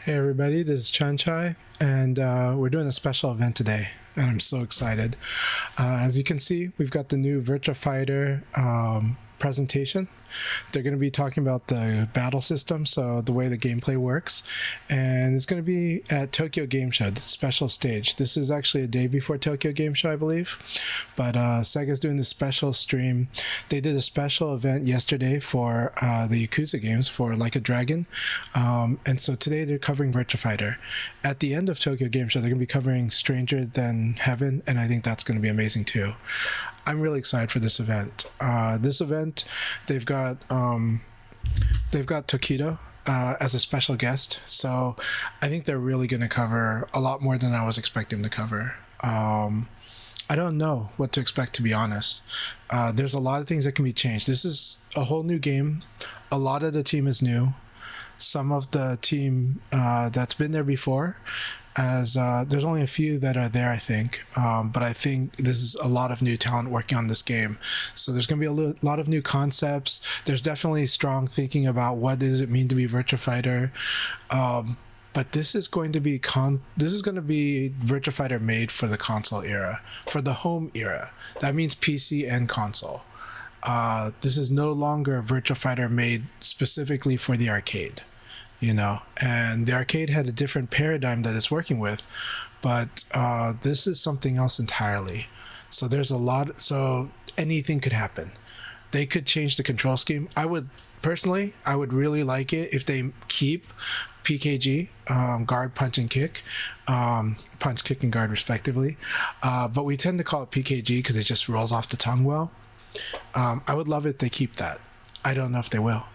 Hey everybody, this is Chanchai, and we're doing a special event today, and I'm so excited. As you can see, we've got the new Virtua Fighter presentation. They're going to be talking about the battle system, so the way the gameplay works, and it's going to be at Tokyo Game Show, the special stage. This is actually a day before Tokyo Game Show, I believe, but Sega's doing the special stream. They did a special event yesterday for the Yakuza games for Like a Dragon, and so today they're covering Virtua Fighter. At the end of Tokyo Game Show, they're going to be covering Stranger Than Heaven, and I think that's going to be amazing too. I'm really excited for this event. They've got Tokido as a special guest, so I think they're really going to cover a lot more than I was expecting to cover. I don't know what to expect, to be honest. There's a lot of things that can be changed. This is a whole new game. A lot of the team is new. Some of the team that's been there before, as there's only a few that are there, I think, but I think this is a lot of new talent working on this game, so there's going to be a lot of new concepts. There's definitely strong thinking about what does it mean to be Virtua Fighter, but this is going to be Virtua Fighter made for the console era, for the home era. That means PC and console. This is no longer Virtua Fighter made specifically for the arcade, and the arcade had a different paradigm that it's working with, but this is something else entirely. So there's so anything could happen. They could change the control scheme. I would really like it if they keep PKG, guard, punch, and kick, punch, kick, and guard respectively, but we tend to call it PKG because it just rolls off the tongue well. I would love it if they keep that. I don't know if they will.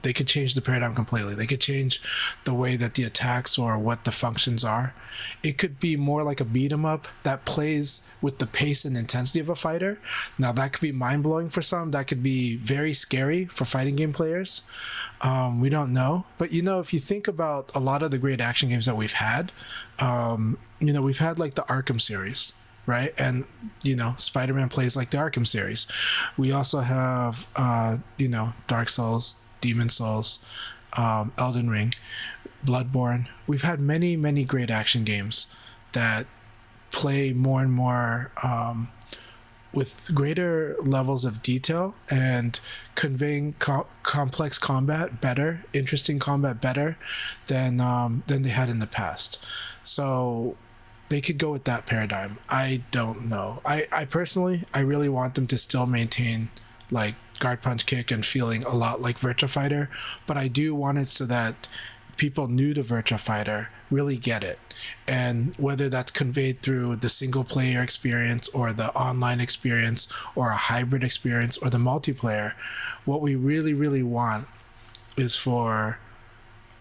They could change the paradigm completely. They could change the way that the attacks or what the functions are. It could be more like a beat 'em up that plays with the pace and intensity of a fighter. Now that could be mind-blowing for some. That could be very scary for fighting game players. We don't know. But if you think about a lot of the great action games that we've had, we've had like the Arkham series, right? And Spider-Man plays like the Arkham series. We also have Dark Souls, Demon Souls, Elden Ring, Bloodborne. We've had many great action games that play more and more with greater levels of detail and conveying complex combat better, interesting combat better than they had in the past. So they could go with that paradigm. I don't know. I personally, I really want them to still maintain like guard, punch, kick and feeling a lot like Virtua Fighter, but I do want it so that people new to Virtua Fighter really get it. And whether that's conveyed through the single player experience or the online experience or a hybrid experience or the multiplayer, what we really want is for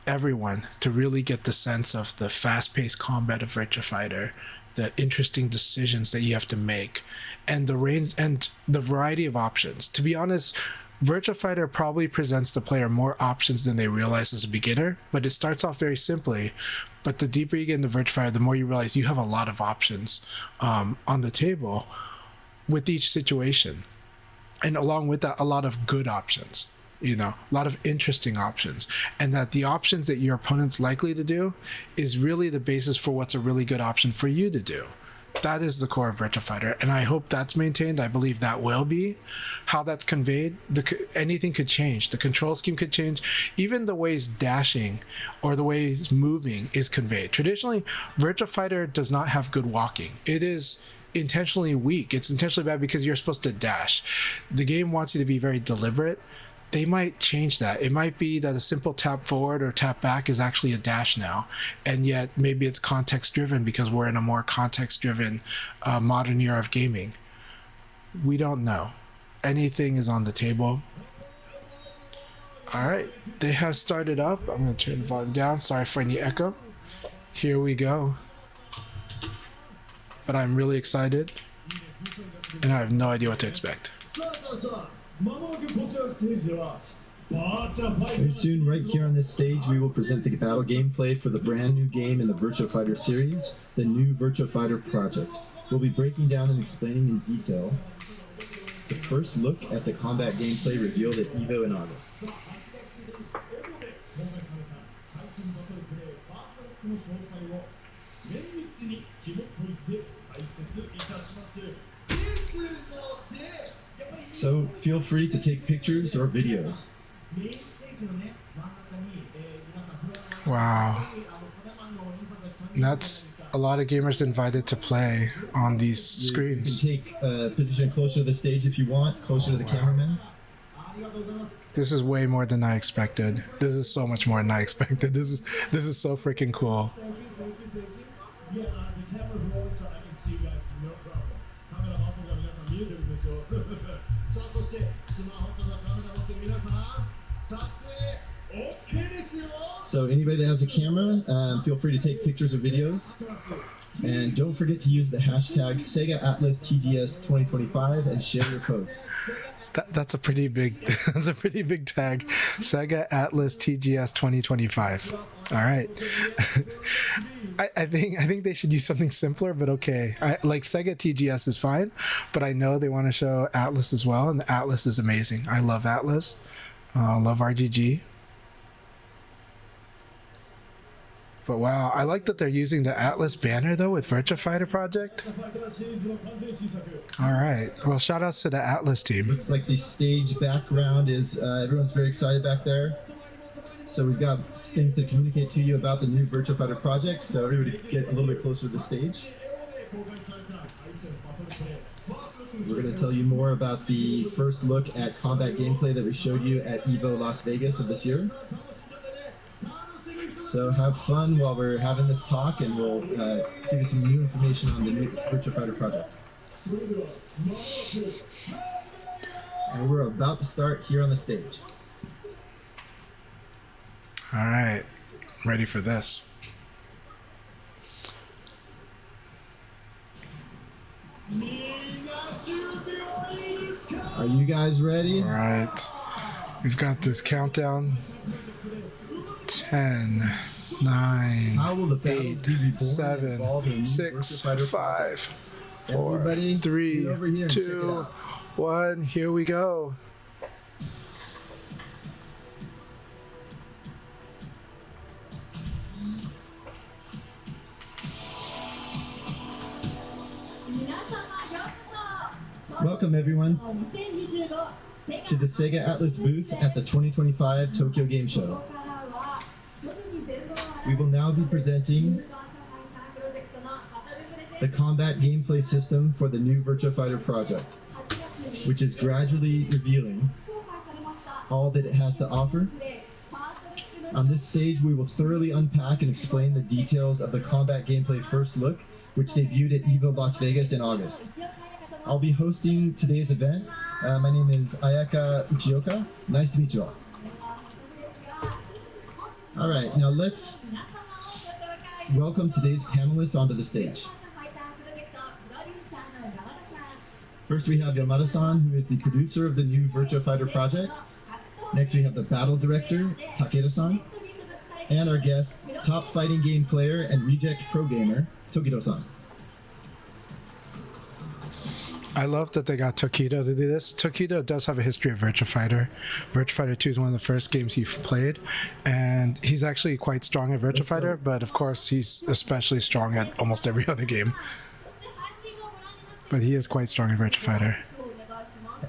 everyone to really get the sense of the fast-paced combat of Virtua Fighter, the interesting decisions that you have to make, and the range and the variety of options. To be honest, Virtua Fighter probably presents the player more options than they realize as a beginner, but it starts off very simply. But the deeper you get into Virtua Fighter, the more you realize you have a lot of options on the table with each situation, and along with that, a lot of good options. A lot of interesting options, and that the options that your opponent's likely to do is really the basis for what's a really good option for you to do. That is the core of Virtua Fighter, and I hope that's maintained. I believe that will be. How that's conveyed, anything could change. The control scheme could change. Even the ways dashing or the ways moving is conveyed. Traditionally, Virtua Fighter does not have good walking. It is intentionally weak. It's intentionally bad because you're supposed to dash. The game wants you to be very deliberate. They might change that. It might be that a simple tap forward or tap back is actually a dash now, and yet maybe it's context driven because we're in a more context driven modern era of gaming. We don't know. Anything is on the table. All right, they have started up. I'm going to turn the volume down. Sorry for any echo. Here we go. But I'm really excited, and I have no idea what to expect. Very soon, right here on this stage, we will present the battle gameplay for the brand new game in the Virtua Fighter series, the new Virtua Fighter Project. We'll be breaking down and explaining in detail the first look at the combat gameplay revealed at EVO in August. So feel free to take pictures or videos. Wow. That's a lot of gamers invited to play on these screens. You can take a position closer to the stage if you want, closer to the cameraman. This is way more than I expected. This is so much more than I expected. This is so freaking cool. So anybody that has a camera, feel free to take pictures or videos. And don't forget to use the hashtag Sega Atlas TGS 2025 and share your posts. That's a pretty big that's a pretty big tag. Sega Atlas TGS 2025. All right. I think they should use something simpler, but okay. Like Sega TGS is fine, but I know they want to show Atlas as well, and the Atlas is amazing. I love Atlas. Love RGG. But wow, I like that they're using the Atlas banner though with Virtua Fighter Project. All right. Well, shout outs to the Atlas team. Looks like the stage background is, everyone's very excited back there. So we've got things to communicate to you about the new Virtua Fighter Project. So everybody get a little bit closer to the stage. We're going to tell you more about the first look at combat gameplay that we showed you at EVO Las Vegas of this year. So have fun while we're having this talk, and we'll give you some new information on the new Virtua Fighter Project. And we're about to start here on the stage. All right. I'm ready for this. Are you guys ready? All right. We've got this countdown. 10, 9, 8, 7, 6, 5, 4, 3, 2, 1. Here we go. Welcome everyone to the Sega Atlas booth at the 2025 Tokyo Game Show. We will now be presenting the combat gameplay system for the new Virtua Fighter Project, which is gradually revealing all that it has to offer. On this stage, we will thoroughly unpack and explain the details of the combat gameplay first look, which debuted at EVO Las Vegas in August. I'll be hosting today's event. My name is Ayaka Uchioka. Nice to meet you all. All right, now let's welcome today's panelists onto the stage. First, we have Yamada-san, who is the producer of the new Virtua Fighter Project. Next, we have the battle director, Takeda-san. And our guest, top fighting game player and reject pro gamer, Tokido-san. I love that they got Tokido to do this. Tokido does have a history of Virtua Fighter. Virtua Fighter 2 is one of the first games he played, and he's actually quite strong at Virtua Fighter, but of course he's especially strong at almost every other game. But he is quite strong at Virtua Fighter.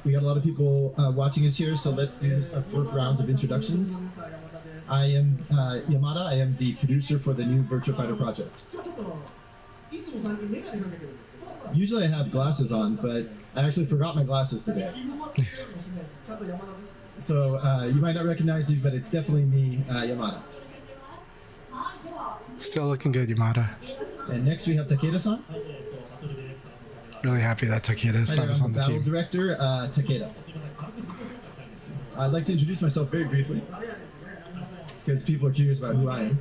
We got a lot of people watching us here, so let's do a first rounds of introductions. I am Yamada. I am the producer for the new Virtua Fighter Project. Usually I have glasses on, but I actually forgot my glasses today. So you might not recognize me, but it's definitely me, Yamada. Still looking good, Yamada. And next we have Takeda-san. Really happy that Takeda-san is on the battle team. Director, Takeda. I'd like to introduce myself very briefly, because people are curious about who I am.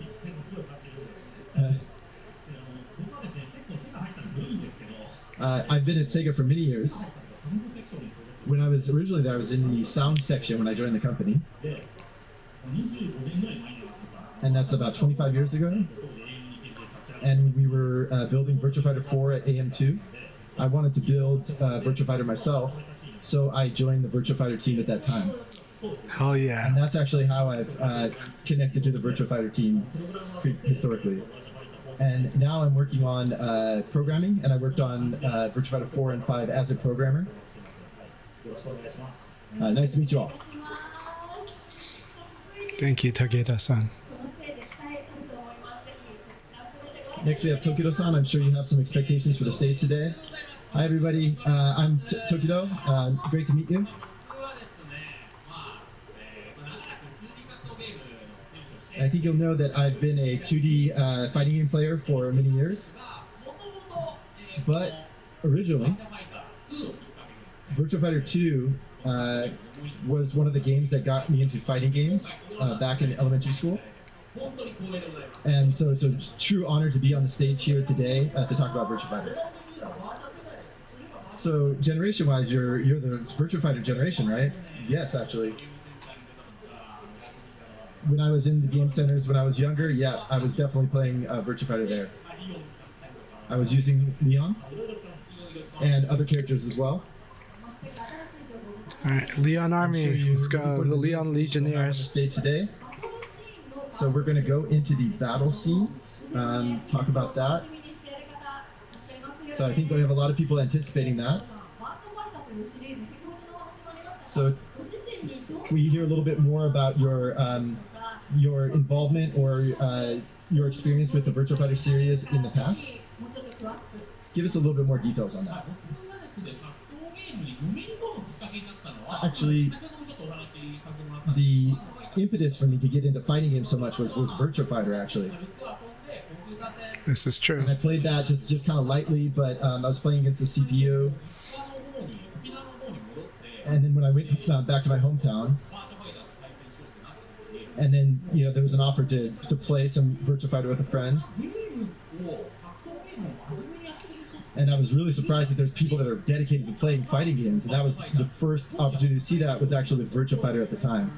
I've been at Sega for many years. When I was originally there, I was in the sound section when I joined the company. And that's about 25 years ago. And we were building Virtua Fighter 4 at AM2. I wanted to build Virtua Fighter myself, so I joined the Virtua Fighter team at that time. Hell yeah. And that's actually how I've connected to the Virtua Fighter team historically. And now I'm working on programming, and I worked on Virtua Fighter 4 and 5 as a programmer. Nice to meet you all. Thank you, Takeda-san. Next we have Tokido-san. I'm sure you have some expectations for the stage today. Hi everybody, I'm Tokido. Great to meet you. I think you'll know that I've been a 2D fighting game player for many years. But originally, Virtua Fighter 2 was one of the games that got me into fighting games back in elementary school. And so it's a true honor to be on the stage here today to talk about Virtua Fighter. So generation-wise, you're the Virtua Fighter generation, right? Yes, actually. When I was in the game centers when I was younger, yeah, I was definitely playing Virtua Fighter there. I was using Leon and other characters as well. All right, Leon Army, let's go. The Leon Legionnaires. Stage today. So we're going to go into the battle scenes, talk about that. So I think we have a lot of people anticipating that. So we hear a little bit more about your involvement or your experience with the Virtua Fighter series in the past. Give us a little bit more details on that. Actually, the impetus for me to get into fighting games so much was Virtua Fighter, actually. This is true. And I played that just kind of lightly, but I was playing against the CPU. And then when I went back to my hometown, and then there was an offer to play some Virtua Fighter with a friend. And I was really surprised that there's people that are dedicated to playing fighting games. And that was the first opportunity to see that was actually with Virtua Fighter at the time.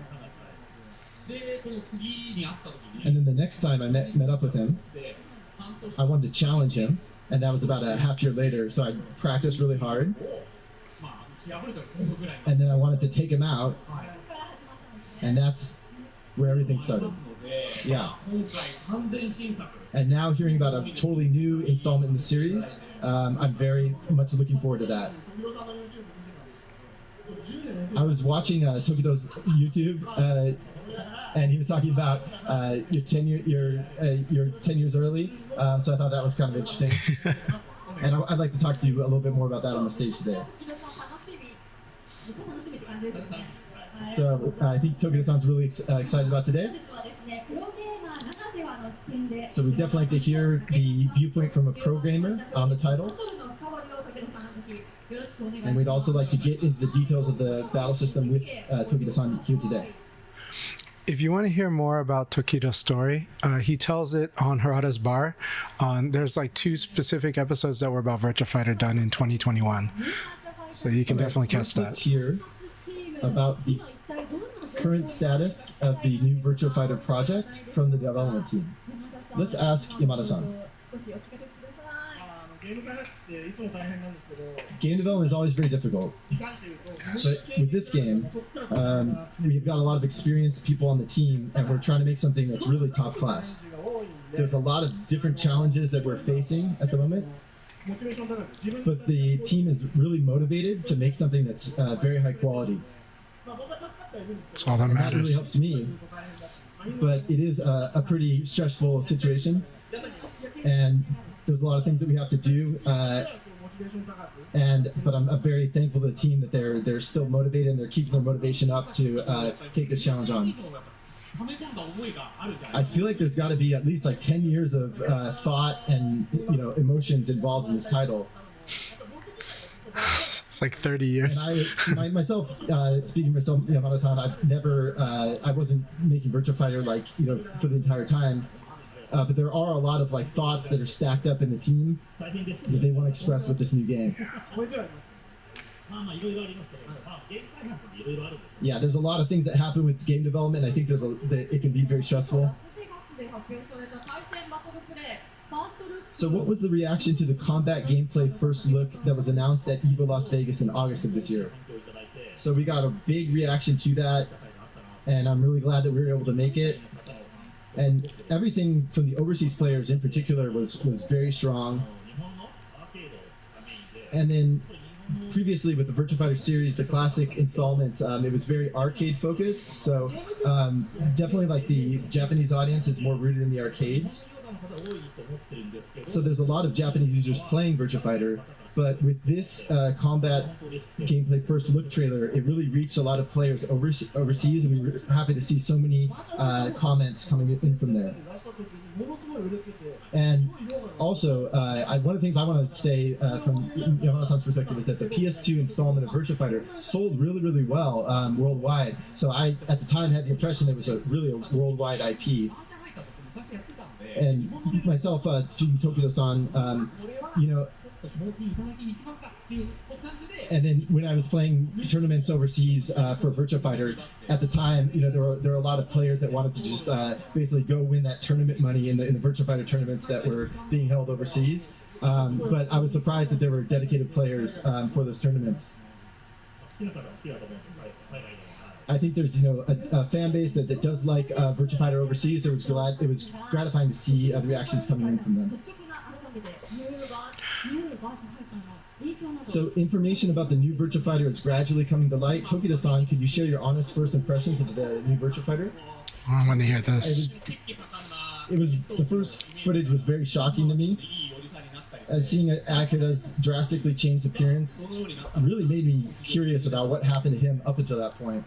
And then the next time I met up with him, I wanted to challenge him. And that was about a half year later. So I practiced really hard. And then I wanted to take him out. And that's where everything started. Yeah. And now hearing about a totally new installment in the series, I'm very much looking forward to that. I was watching Tokido's YouTube, and he was talking about you're 10 years early, so I thought that was kind of interesting. And I'd like to talk to you a little bit more about that on the stage today. So I think Tokido-san's really excited about today. So we definitely like to hear the viewpoint from a programmer on the title. And we'd also like to get into the details of the battle system with Tokido-san here today. If you want to hear more about Tokido's story, he tells it on Harada's Bar. There's like 2 specific episodes that were about Virtua Fighter done in 2021. So you can definitely catch that. Let's hear about the current status of the new Virtua Fighter project from the development team. Let's ask Yamada-san. Game development is always very difficult. But with this game, we've got a lot of experienced people on the team, and we're trying to make something that's really top class. There's a lot of different challenges that we're facing at the moment, but the team is really motivated to make something that's very high quality. That's all that matters. That really helps me, but it is a pretty stressful situation, and there's a lot of things that we have to do. But I'm very thankful to the team that they're still motivated and they're keeping their motivation up to take this challenge on. I feel like there's got to be at least like 10 years of thought and emotions involved in this title. It's like 30 years. And myself, speaking for myself, Yamada-san, I wasn't making Virtua Fighter for the entire time. But there are a lot of thoughts that are stacked up in the team that they want to express with this new game. Yeah, there's a lot of things that happen with game development. I think it can be very stressful. So what was the reaction to the combat gameplay first look that was announced at EVO Las Vegas in August of this year? So we got a big reaction to that. and I'm really glad that we were able to make it. And everything from the overseas players in particular was very strong. And then previously with the Virtua Fighter series, the classic installments, it was very arcade focused. So definitely like the Japanese audience is more rooted in the arcades. So there's a lot of Japanese users playing Virtua Fighter. But with this combat gameplay first look trailer, it really reached a lot of players overseas, and we were happy to see so many comments coming in from there. And also, one of the things I want to say from Yohana-san's perspective is that the PS2 installment of Virtua Fighter sold really, really well worldwide. So I, at the time, had the impression it was really a worldwide IP. And myself, speaking Tokido-san, and then when I was playing tournaments overseas for Virtua Fighter, at the time, there were a lot of players that wanted to just basically go win that tournament money in the Virtua Fighter tournaments that were being held overseas. But I was surprised that there were dedicated players for those tournaments. I think there's a fan base that does like Virtua Fighter overseas. So it was gratifying to see the reactions coming in from them. So information about the new Virtua Fighter is gradually coming to light. Tokido-san, could you share your honest first impressions of the new Virtua Fighter? I want to hear this. The first footage was very shocking to me. Seeing Akira's drastically changed appearance really made me curious about what happened to him up until that point.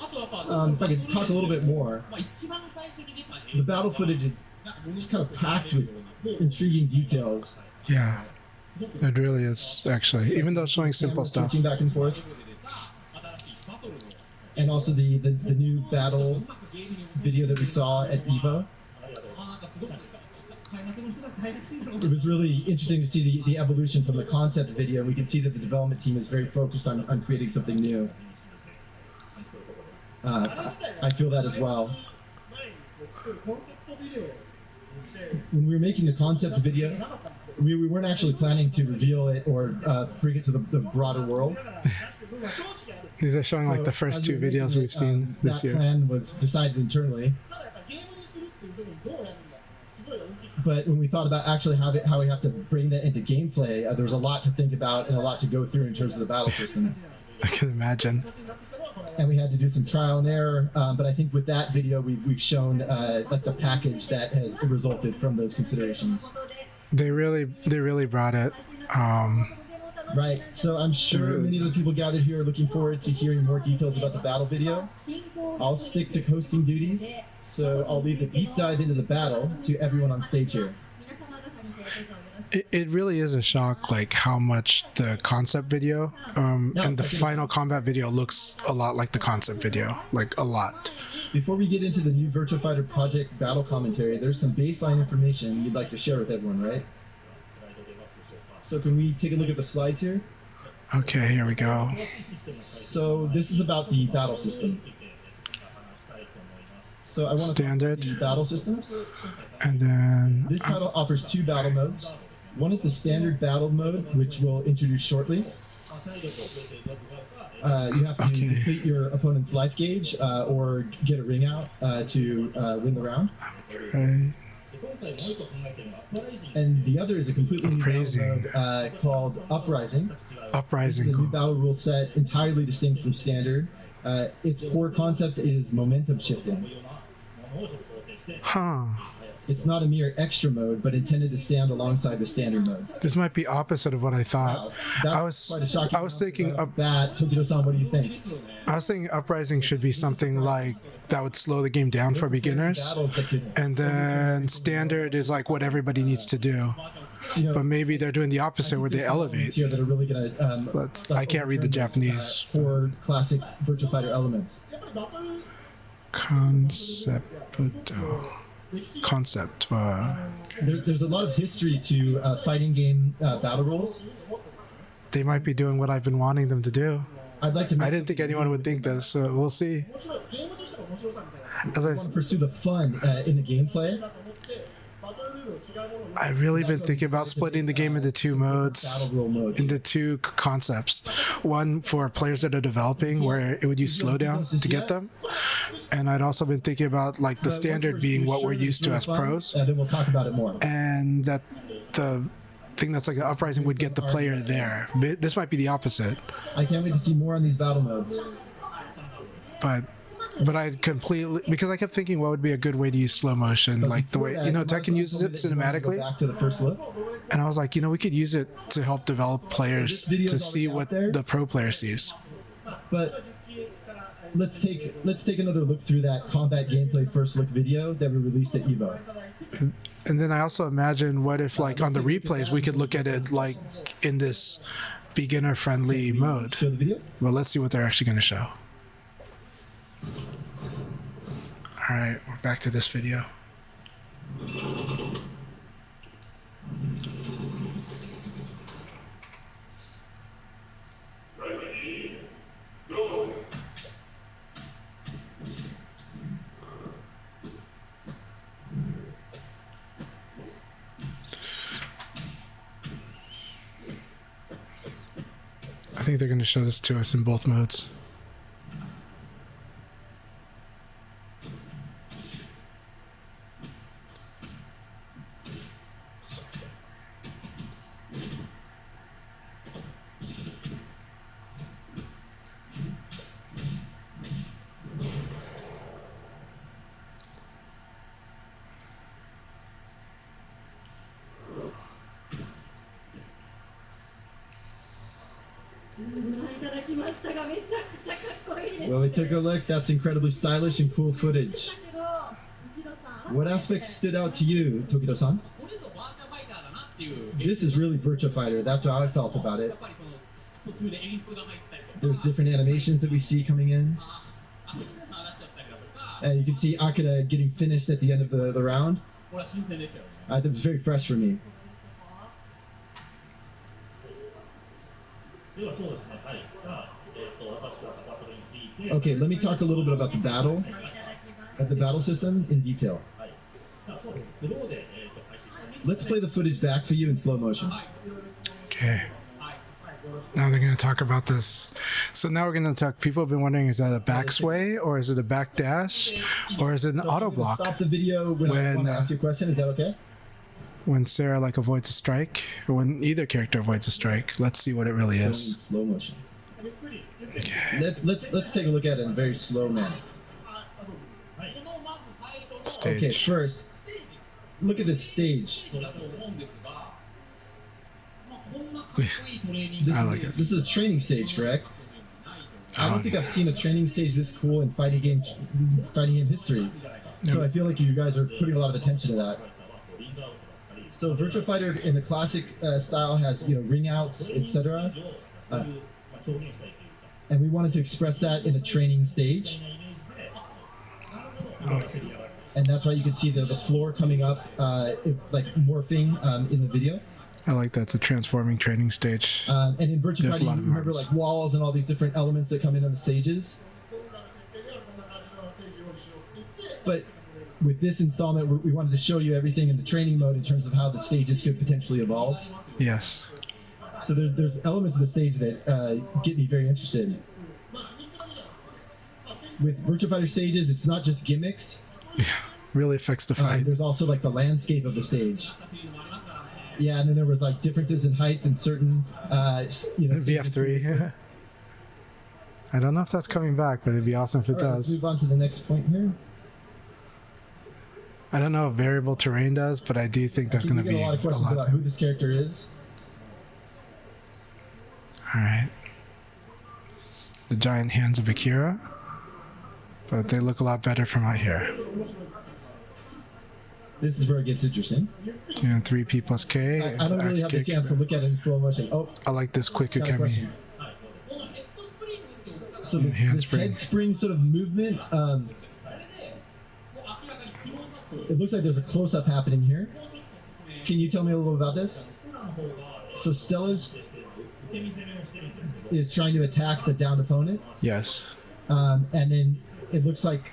If I could talk a little bit more, the battle footage is kind of packed with intriguing details. Yeah, it really is, actually, even though showing simple stuff. Back and forth. And also the new battle video that we saw at EVO. It was really interesting to see the evolution from the concept video. We can see that the development team is very focused on creating something new. I feel that as well. When we were making the concept video, we weren't actually planning to reveal it or bring it to the broader world. These are showing like the first two videos we've seen this year. That plan was decided internally. But when we thought about actually how we have to bring that into gameplay, there was a lot to think about and a lot to go through in terms of the battle system. I can imagine. And we had to do some trial and error, but I think with that video we've shown like the package that has resulted from those considerations. They really brought it. Right, so I'm sure many of the people gathered here are looking forward to hearing more details about the battle video. I'll stick to hosting duties, so I'll leave the deep dive into the battle to everyone on stage here. It really is a shock, like how much the concept video and the final combat video looks a lot like the concept video, like a lot. Before we get into the new Virtua Fighter Project battle commentary, there's some baseline information you'd like to share with everyone, right? So can we take a look at the slides here? Okay, here we go. So this is about the battle system. So I want to talk about the battle systems. And then this title offers two battle modes. One is the standard battle mode, which we'll introduce shortly. You have to complete your opponent's life gauge or get a ring out to win the round. Okay. And the other is a completely new battle mode called Uprising. Uprising. It's a new battle rule set entirely distinct from standard. Its core concept is momentum shifting. Huh. It's not a mere extra mode, but intended to stand alongside the standard mode. This might be opposite of what I thought. Wow, I was thinking that. Tokido-san, what do you think? I was thinking Uprising should be something like that would slow the game down for beginners, and then standard is like what everybody needs to do. But maybe they're doing the opposite where they elevate. Here that are really gonna, I can't read the Japanese. For classic Virtua Fighter elements. Concept. There's a lot of history to fighting game battle rules. They might be doing what I've been wanting them to do. I didn't think anyone would think this, so we'll see. As I want to pursue the fun in the gameplay. I've really been thinking about splitting the game into two modes, Battle roll mode. into two concepts. One for players that are developing, where it would use slowdown to get them, and I'd also been thinking about like the standard being what we're used to as pros, and then we'll talk about it more. and that the thing that's like the Uprising would get the player there. This might be the opposite, I can't wait to see more on these battle modes. but I completely, because I kept thinking what would be a good way to use slow motion, like the way Tekken uses it cinematically, Back to the first look. and I was like, we could use it to help develop players to see what the pro player sees. But let's take another look through that combat gameplay first look video that we released at Evo. And then I also imagine what if like on the replays we could look at it like in this beginner friendly mode. Show the video. Well, let's see what they're actually going to show. All right, we're back to this video. I think they're going to show this to us in both modes. Well, we took a look. That's incredibly stylish and cool footage. What aspects stood out to you, Tokido-san? This is really Virtua Fighter. That's how I felt about it. There's different animations that we see coming in. And you can see Akira getting finished at the end of the round. That was very fresh for me. Okay, let me talk a little bit about the battle system in detail. Let's play the footage back for you in slow motion. Okay. Now they're going to talk about this. So now we're going to talk. People have been wondering, is that a back sway or is it a back dash or is it an auto block? Stop the video when I want to ask you a question. Is that okay? When Sarah like avoids a strike, or when either character avoids a strike. Let's see what it really is. Slow motion. Okay. Let's take a look at it in a very slow manner. Stage. Okay, first, look at this stage. I like it. This is a training stage, correct? I don't think I've seen a training stage this cool in fighting game history. So I feel like you guys are putting a lot of attention to that. So Virtua Fighter in the classic style has ring outs, etc. And we wanted to express that in a training stage. And that's why you can see the floor coming up, like morphing in the video. I like that. It's a transforming training stage. And in Virtua Fighter, you remember like walls and all these different elements that come in on the stages. But with this installment, we wanted to show you everything in the training mode in terms of how the stages could potentially evolve. Yes. So there's elements of the stage that get me very interested. With Virtua Fighter stages, it's not just gimmicks. Yeah, really affects the fight. There's also like the landscape of the stage. Yeah, and then there was like differences in height in certain, VF3. I don't know if that's coming back, but it'd be awesome if it does. Let's move on to the next point here. I don't know if variable terrain does, but I do think there's going to be a lot of questions about who this character is. All right. The giant hands of Akira, but they look a lot better from out here. This is where it gets interesting. 3P plus K. I don't really have the chance to look at it in slow motion. Oh, I like this quick Ukemi. So this head spring sort of movement, it looks like there's a close-up happening here. Can you tell me a little about this? So Stella's is trying to attack the downed opponent. Yes. And then it looks like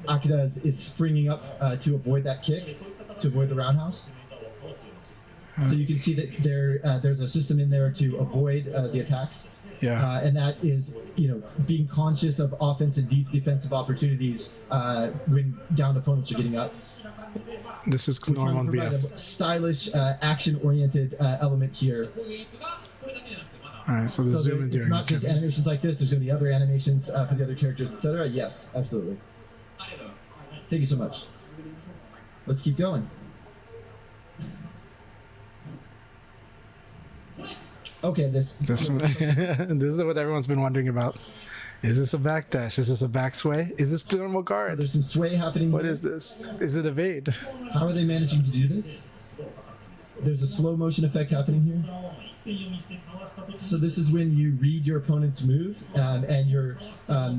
Akira is springing up to avoid that kick. to avoid the roundhouse. So you can see that there's a system in there to avoid the attacks. Yeah. And that is, being conscious of offense and defensive opportunities when downed opponents are getting up. This is normal in provide VF. a stylish, action-oriented element here. All right, so the zoom in during it's not just animations like this. There's going to be other animations for the other characters, etc. Yes, absolutely. Thank you so much. Let's keep going. Okay, this this is what everyone's been wondering about. Is this a backdash? Is this a back sway? Is this normal So guard? there's some sway happening. What here. is this? Is it evade? How are they managing to do this? There's a slow motion effect happening here. So this is when you read your opponent's move and you're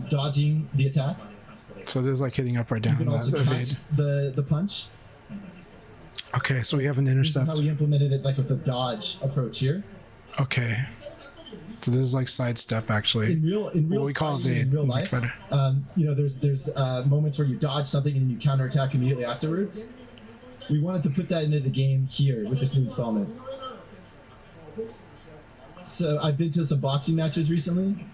dodging the attack. So this is like hitting up or You down. can That's also evade. catch the punch. Okay, so we have an This is intercept. how we implemented it, like with the dodge approach here. Okay. So this is like sidestep, actually. In real What we call fighting, evade. in real life, there's moments where you dodge something and you counterattack immediately afterwards. We wanted to put that into the game here with this new installment. So I've been to some boxing matches recently,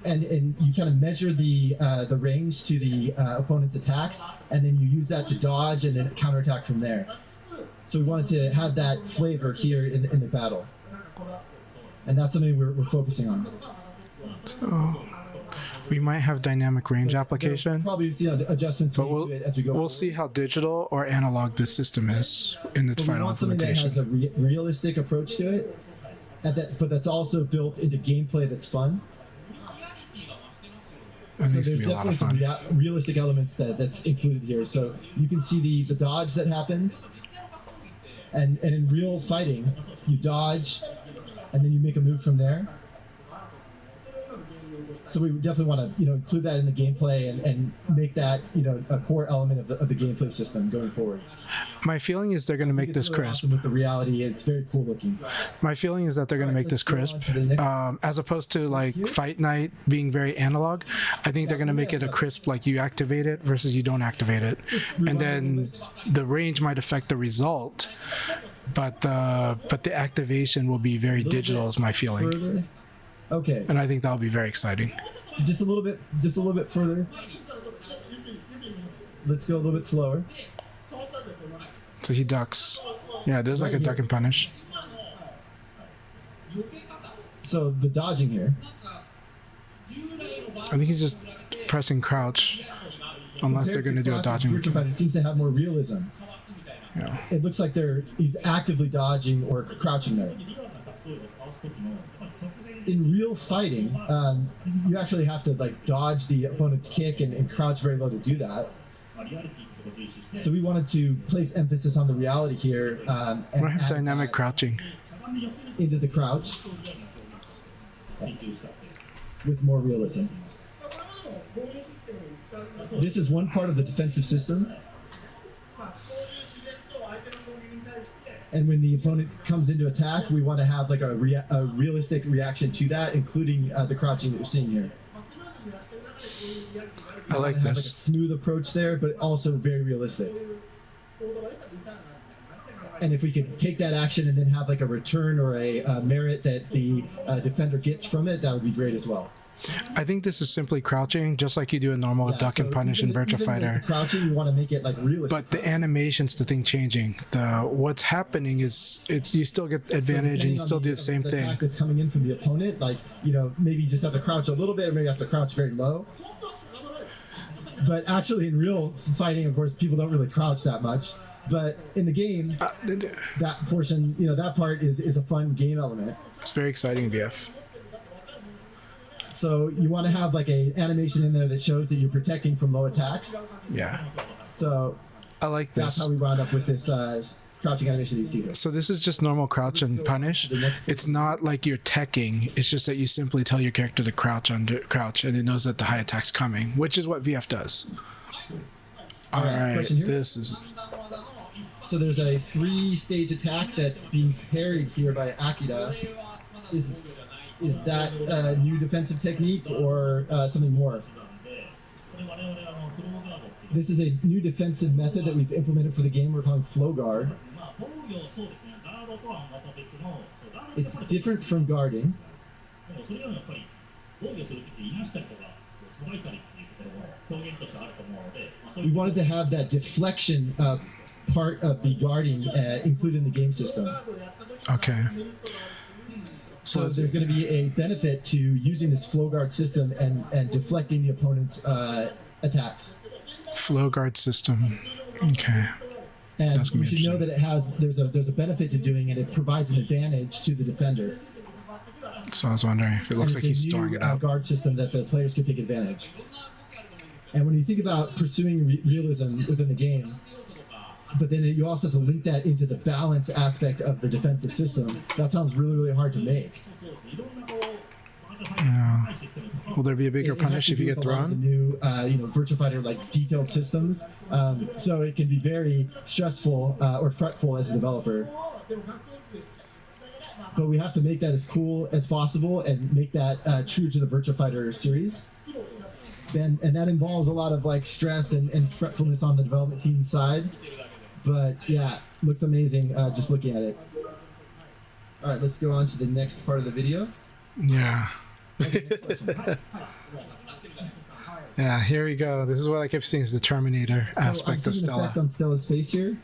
and you kind of measure the range to the opponent's attacks, and then you use that to dodge and then counterattack from there. So we wanted to have that flavor here in the battle, and that's something we're focusing on. So we might have dynamic range application, Probably see adjustments but to it as we go. we'll forward. see how digital or analog this system is in its But we final want something that has implementation. a realistic approach to it, but that's also built into gameplay that's fun. I think it's So gonna there's be a lot definitely of some fun. realistic elements that's included here. So you can see the dodge that happens, and in real fighting, you dodge, and then you make a move from there. So we definitely want to include that in the gameplay and make that a core element of the gameplay system going forward. My feeling is they're going to make It's this really crisp. awesome with the reality. It's very cool looking. My feeling is that they're going to make this Let's go crisp, on to the next- as opposed to like Fight Night being very analog. I think they're going to make it a crisp, like you activate it versus you don't activate it, and then the range might affect the result, but the activation will be very digital. Is my feeling, Further. Okay, and I think that'll be very exciting. just a little bit further. Let's go a little bit slower. So he ducks. Yeah, there's like a duck and punish. So the dodging here. I think he's just pressing crouch, unless they're going to do a dodging. Virtua Fighter seems to have more realism. Yeah. It looks like he's actively dodging or crouching there. In real fighting, you actually have to like dodge the opponent's kick and crouch very low to do that. So we wanted to place emphasis on the reality here and We have add dynamic that crouching. into the crouch with more realism. This is one part of the defensive system. And when the opponent comes into attack, we want to have like a realistic reaction to that, including the crouching that you're seeing here. I like Have like a this. smooth approach there, but also very realistic. And if we could take that action and then have like a return or a merit that the defender gets from it, that would be great as well. I think this is simply crouching, just like you do a normal Yeah, duck and so punish in even Virtua the Fighter. crouching, we want to make it like realistic. But the animation's the thing changing. What's happening is you still get advantage and you still do the same the thing. attack that's coming in from the opponent, like maybe you just have to crouch a little bit, or maybe you have to crouch very low. But actually, in real fighting, of course, people don't really crouch that much. But in the game, that portion, that part is a fun game element. It's very exciting, VF. So you want to have like a animation in there that shows that you're protecting from low attacks. Yeah, So I like that's this. how we wound up with this crouching animation that you see here. So this is just normal crouch and punish. It's not like you're teching. It's just that you simply tell your character to crouch, and it knows that the high attack's coming, which is what VF does. All right, question here? this is So there's a 3-stage attack that's being parried here by Akira. Is that a new defensive technique or something more? This is a new defensive method that we've implemented for the game. We're calling Flow Guard. It's different from guarding. We wanted to have that deflection part of the guarding included in the game system. Okay. So there's going to be a benefit to using this flow guard system and deflecting the opponent's attacks. Flow guard system. Okay. And you should know that it has there's a benefit to doing it. It provides an advantage to the defender. So I was wondering if it looks like he's storing it up. Guard system that the players can take advantage. And when you think about pursuing realism within the game, but then you also have to link that into the balance aspect of the defensive system. That sounds really, really hard to make. Yeah. Will there be a bigger punish if you get thrown? The new, Virtua Fighter like detailed systems, so it can be very stressful or fretful as a developer. But we have to make that as cool as possible and make that true to the Virtua Fighter series. And that involves a lot of like stress and fretfulness on the development team side. But yeah, looks amazing just looking at it. All right, let's go on to the next part of the video. Yeah. Yeah, here we go. This is what I kept seeing is the Terminator aspect of Stella. Effect on Stella's face here.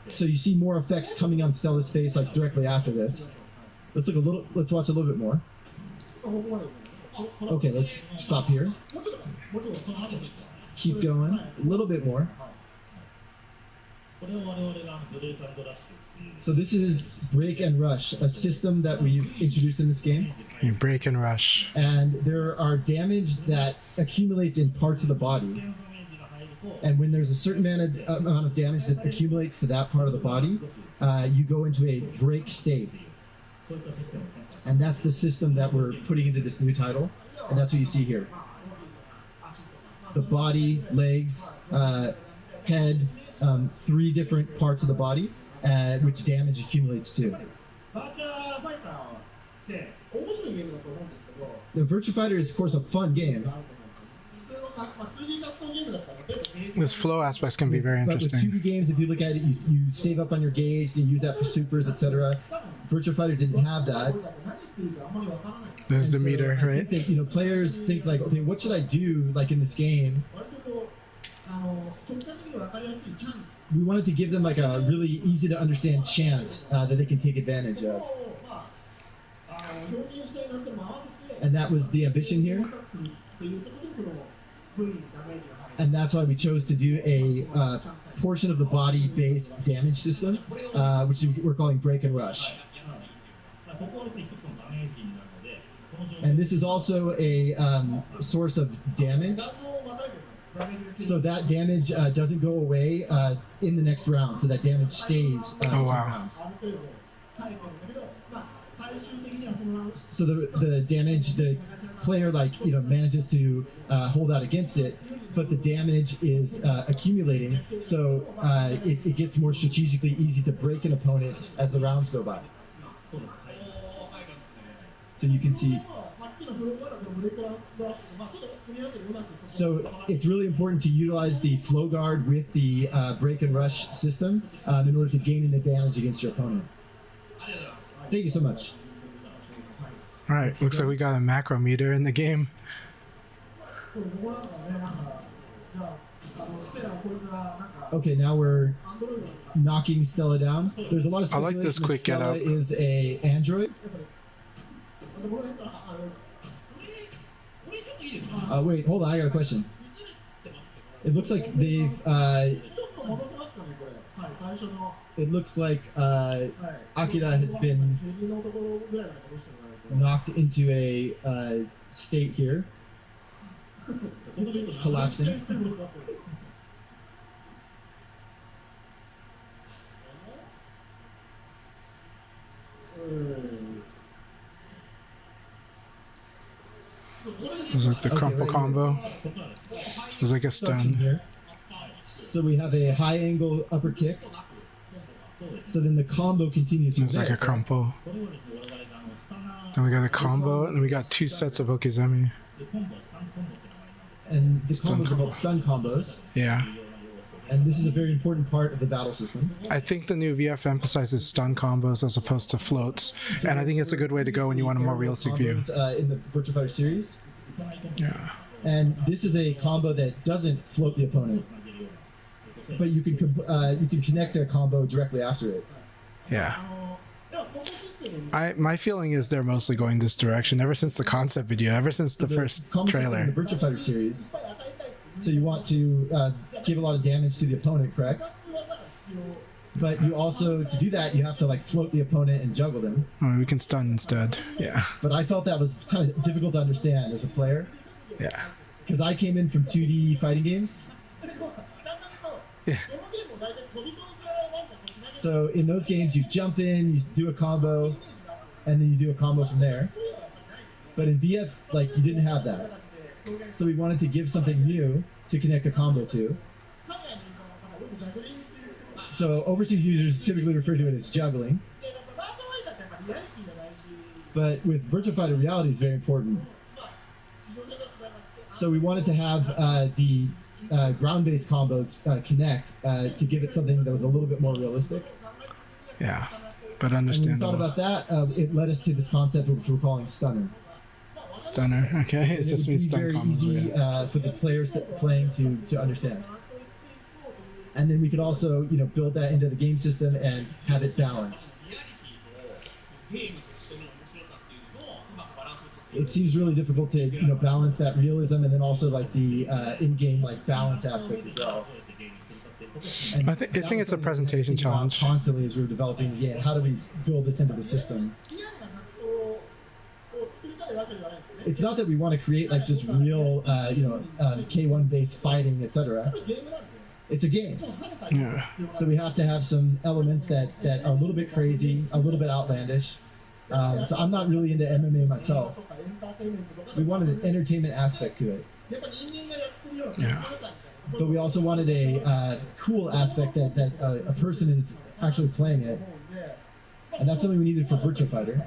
So you see more effects coming on Stella's face like directly after this. Let's watch a little bit more. Okay, let's stop here. Keep going. A little bit more. So this is Break and Rush, a system that we've introduced in this game. Break and Rush. And there are damage that accumulates in parts of the body. And when there's a certain amount of damage that accumulates to that part of the body, you go into a break state. And that's the system that we're putting into this new title. And that's what you see here. The body, legs, head, 3 different parts of the body, which damage accumulates to. The Virtua Fighter is, of course, a fun game. This flow aspects can be very interesting. But with 2D games, if you look at it, you save up on your gauge, you use that for supers, etc. Virtua Fighter didn't have that. There's the meter, right? I think that, players think like, okay, what should I do like in this game? We wanted to give them like a really easy to understand chance that they can take advantage of. And that was the ambition here. And that's why we chose to do a portion of the body-based damage system, which we're calling Break and Rush. And this is also a source of damage. So that damage doesn't go away in the next round, so that damage stays in rounds. So the damage, the player manages to hold out against it, but the damage is accumulating, so it gets more strategically easy to break an opponent as the rounds go by. So you can see. So it's really important to utilize the flow guard with the break and rush system in order to gain an advantage against your opponent. Thank you so much. All right, looks like we got a macro meter in the game. Okay, now we're knocking Stella down. There's a lot of speculation. I like this quick Stella getup. Is a android. Wait, hold on. I got a question. It looks like they've. It looks like Akira has been knocked into a state here. It's collapsing. It was like the crumple combo. It was like a stun. So we have a high angle upper kick. So then the combo continues. It was like a crumple. Then we got a combo, and we got 2 sets of Okizeme. And the combos are called stun combos. Yeah. And this is a very important part of the battle system. I think the new VF emphasizes stun combos as opposed to floats, and I think it's a good way to go when you want a more realistic view. In the Virtua Fighter series. Yeah. And this is a combo that doesn't float the opponent, but you can connect a combo directly after it. Yeah. My feeling is they're mostly going this direction ever since the concept video, ever since the first trailer. In the Virtua Fighter series, so you want to give a lot of damage to the opponent, correct? But you also, to do that, you have to like float the opponent and juggle them. Oh, we can stun instead. Yeah. But I felt that was kind of difficult to understand as a player. Yeah. Because I came in from 2D fighting games. Yeah. So in those games, you jump in, you do a combo, and then you do a combo from there. But in VF, like, you didn't have that. So we wanted to give something new to connect a combo to. So overseas users typically refer to it as juggling. But with Virtua Fighter, reality is very important. So we wanted to have the ground-based combos connect to give it something that was a little bit more realistic. Yeah, but understandable. When we thought about that, it led us to this concept which we're calling stunner. Stunner, okay. It just means stun combos. Easy for the players playing to understand. And then we could also, build that into the game system and have it balanced. It seems really difficult to balance that realism and then also like the in-game like balance aspects as well. I think it's a presentation challenge. Constantly as we were developing the game, how do we build this into the system? It's not that we want to create like just real, K1 based fighting, etc. It's a game. Yeah. So we have to have some elements that are a little bit crazy, a little bit outlandish. So I'm not really into MMA myself. We wanted an entertainment aspect to it. Yeah. But we also wanted a cool aspect that a person is actually playing it. And that's something we needed for Virtua Fighter.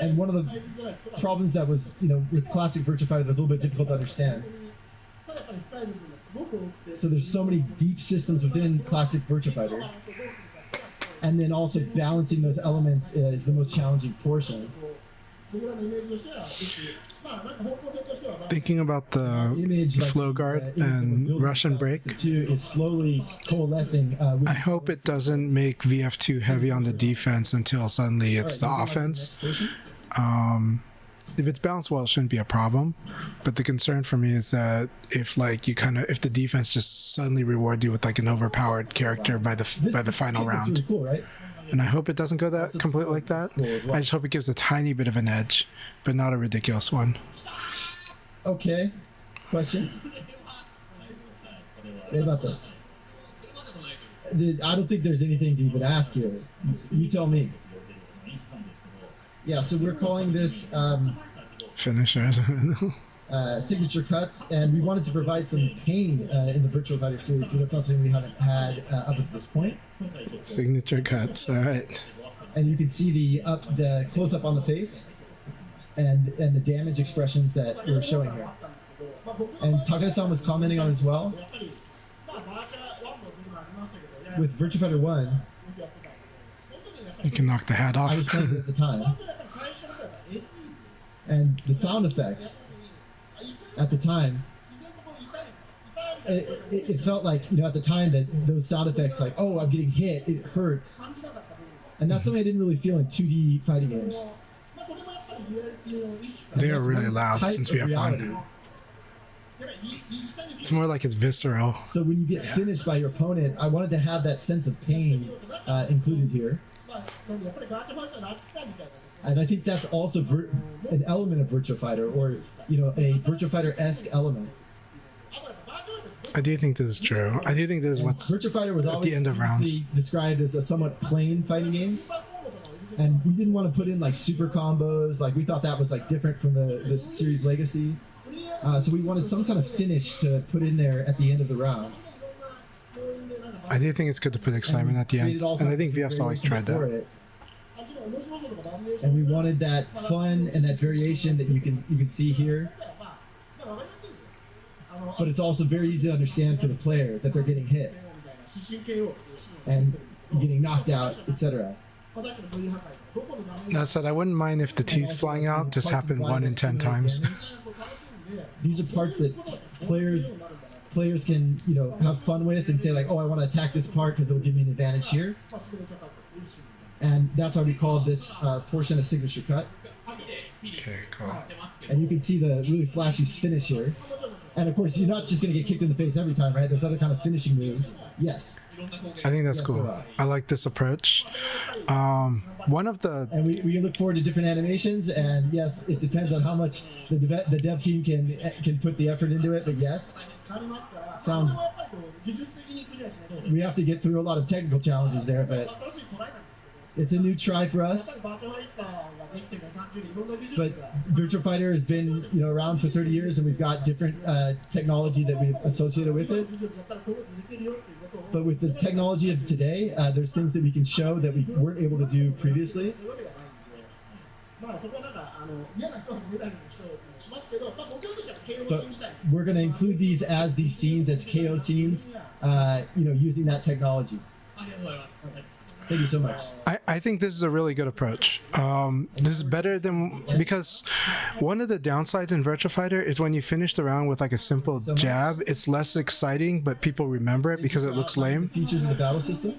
And one of the problems that was, with classic Virtua Fighter that was a little bit difficult to understand. So there's so many deep systems within classic Virtua Fighter. And then also balancing those elements is the most challenging portion. Thinking about the flow guard and Russian break, is slowly coalescing. I hope it doesn't make VF2 heavy on the defense until suddenly it's the offense. If it's balanced well, it shouldn't be a problem. But the concern for me is that if the defense just suddenly rewards you with like an overpowered character by the final round. Really cool, right? And I hope it doesn't go that completely like that. Cool I just hope it gives a tiny bit of an edge, but not a ridiculous one. Okay. Question? What about this? I don't think there's anything to even ask here. You tell me. Yeah, so we're calling this finishers. Signature cuts, and we wanted to provide some pain in the Virtua Fighter series because that's not something we haven't had up at this point. Signature cuts, all right. And you can see the close up on the face and the damage expressions that we're showing here. And Takeda-san was commenting on as well. With Virtua Fighter 1, you can knock the hat off. I was playing it at the time. And the sound effects at the time, it felt like, at the time that those sound effects, like, oh, I'm getting hit, it hurts. And that's something I didn't really feel in 2D fighting games. They are really loud since we have fun. It's more like it's visceral. So when you get finished by your opponent, I wanted to have that sense of pain included here. And I think that's also an element of Virtua Fighter, or a Virtua Fighter-esque element. I do think this is true. I do think this is what's Virtua Fighter was at the end of rounds described as a somewhat plain fighting games, and we didn't want to put in like super combos. Like we thought that was like different from the series legacy. So we wanted some kind of finish to put in there at the end of the round. I do think it's good to put excitement at the end, and I think VF's always tried that. And we wanted that fun and that variation that you can see here. But it's also very easy to understand for the player that they're getting hit and getting knocked out, etc. That said, I wouldn't mind if the teeth flying out just happened 1 in 10 times. These are parts that players can, you know, have fun with and say like, oh, I want to attack this part because it'll give me an advantage here. And that's why we call this portion a signature cut. Okay, cool. And you can see the really flashy finish here. And of course, you're not just going to get kicked in the face every time, right? There's other kind of finishing moves. Yes. I think that's cool. I like this approach. One of the... And we look forward to different animations, and yes, it depends on how much the dev team can put the effort into it, but yes, sounds... We have to get through a lot of technical challenges there, but it's a new try for us. But Virtua Fighter has been, you know, around for 30 years, and we've got different technology that we've associated with it. But with the technology of today, there's things that we can show that we weren't able to do previously. But we're going to include these as these scenes, as KO scenes, you know, using that technology. Thank you so much. I think this is a really good approach. This is better than, because one of the downsides in Virtua Fighter is when you finish the round with like a simple jab, it's less exciting, but people remember it because it looks lame. Features of the battle system.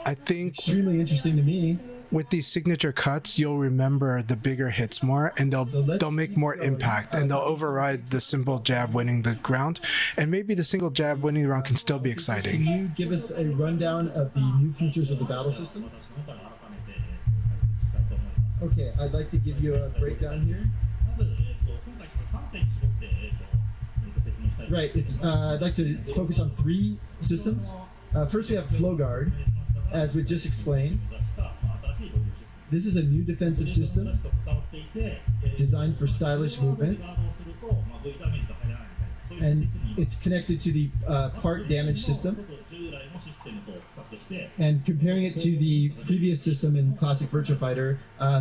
I think extremely interesting to me. With these signature cuts, you'll remember the bigger hits more, and they'll make more impact, and they'll override the simple jab winning the round, and maybe the single jab winning the round can still be exciting. Can you give us a rundown of the new features of the battle system? Okay, I'd like to give you a breakdown here. Right, I'd like to focus on 3 systems. First, we have Flow Guard, as we just explained. This is a new defensive system designed for stylish movement, and it's connected to the part damage system. And comparing it to the previous system in classic Virtua Fighter,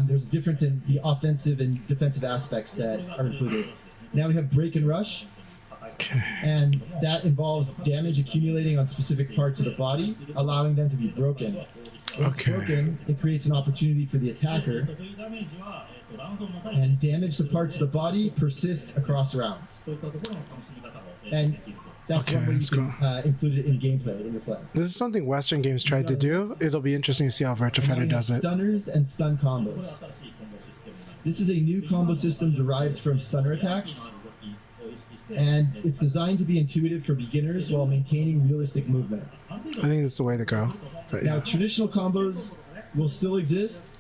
there's a difference in the offensive and defensive aspects that are included. Now we have Break and Rush, and that involves damage accumulating on specific parts of the body, allowing them to be broken. When it's broken, it creates an opportunity for the attacker, and damage to parts of the body persists across rounds. And that's one way you can include it in gameplay, in your play. This is something Western games tried to do. It'll be interesting to see how Virtua Fighter does it. Stunners and stun combos. This is a new combo system derived from stunner attacks, and it's designed to be intuitive for beginners while maintaining realistic movement. I think that's the way to go. But now, traditional combos will still exist,